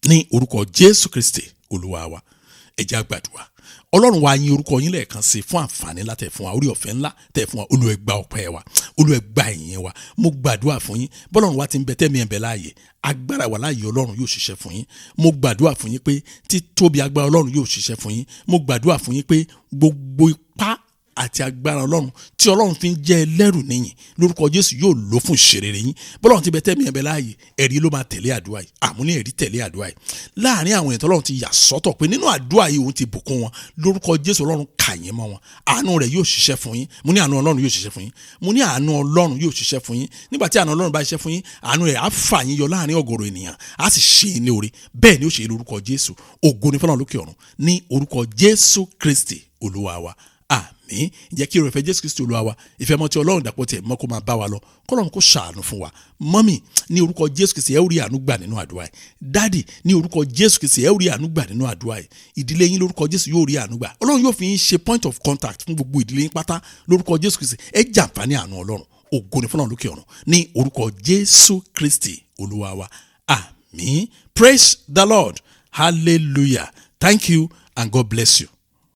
ní orúkọ Jésù Kristi Olúwa wa. Ẹ jẹ́ á gbàdúrà. Ọlọ́run wa yìn orúkọ yín lẹ́ẹ̀kan sí fún àǹfààní ńlá tẹ̀ fún wa, orí ọ̀fẹ́ ńlá tẹ̀ fún wa. Olúwa ẹ gbà ọpẹ́ wa, Olúwa ẹ gbà ìyìn wa. Mo gbàdúrà fún yín bọ́lọ́run wa ti ń bẹ tẹ́mi ẹ̀ ń bẹ láàyè, agbára wà láàyè ọlọ́run yóò ṣiṣẹ́ fún yín. Mo gbàdúrà fún yín pé títóbi agbára ọlọ́run yóò ṣiṣẹ́ fún yín. Mo gbàdúrà fún yín pé gbogbo ipá àti agbára ọlọ́run tí ọlọ́run fi ń jẹ́ ẹlẹ́rù níyìn lórúkọ Jésù yóò lò fún ìṣerere yín. Bọ́lọ́run ti bẹ tẹ́mi ẹ̀ bẹ láàyè, ẹ̀rí ló máa tẹ̀lé àdúrà yìí, àmúni ẹ̀rí tẹ̀lé àdúrà yìí. Láàárín àwọn ètò ọlọ́run ti yà sọ́tọ̀ pé nínú àdúrà yìí òun ti bùkún wọn lórúkọ Jésù. Ọlọ́run kà yín mọ́ wọn, àánú rẹ̀ yóò ṣiṣẹ́ fún yín. Mo ní àánú ọlọ́run yóò ṣiṣẹ́ fún yín, mo ní àánú ọlọ́run yóò ṣiṣẹ́ fún yín. Nígbà tí àánú ọlọ́run bá ṣiṣẹ́ fún yín, àánú rẹ̀ á fà yín yọ láàárín ọ̀gọ̀rọ̀ ènìyàn, á sì ṣe yín ní oore. Bẹ́ẹ̀ ni ó ṣe lórúkọ Jésù. Ògo ni fọ́lọ́run lókè ọ̀run ní orúkọ Jésù Kristi Olúwa wa. Àmín. Jẹ́ kí ìrọ̀fẹ́ Jésù Kristi Olúwa wa, ìfẹ́ mọ́ ti ọlọ́run dàpọ̀ tẹ̀ mọ́ kó máa bá wa lọ. Kọ́lọ́run kó ṣàánú fún wa. Mọ́mì, ní orúkọ Jésù Kristi ẹ ó rí àánú gbà nínú àdúrà yìí. Dádì, ní orúkọ Jésù Kristi ẹ ó rí àánú gbà nínú àdúrà yìí. Ìdílé yín lórúkọ Jésù yóò rí àánú gbà. Ọlọ́run yóò fi yín ṣe point of contact fún gbogbo ìdílé yín pátá lórúkọ Jésù Kristi. Ẹ jàǹfààní àánú ọlọ́run. Ògo ni fún Ọlọ́run lókè ọ̀run ní orúkọ Jésù Kristi Olúwa wa. Àmín. Praise the Lord. Hallelujah. Thank you and God bless you.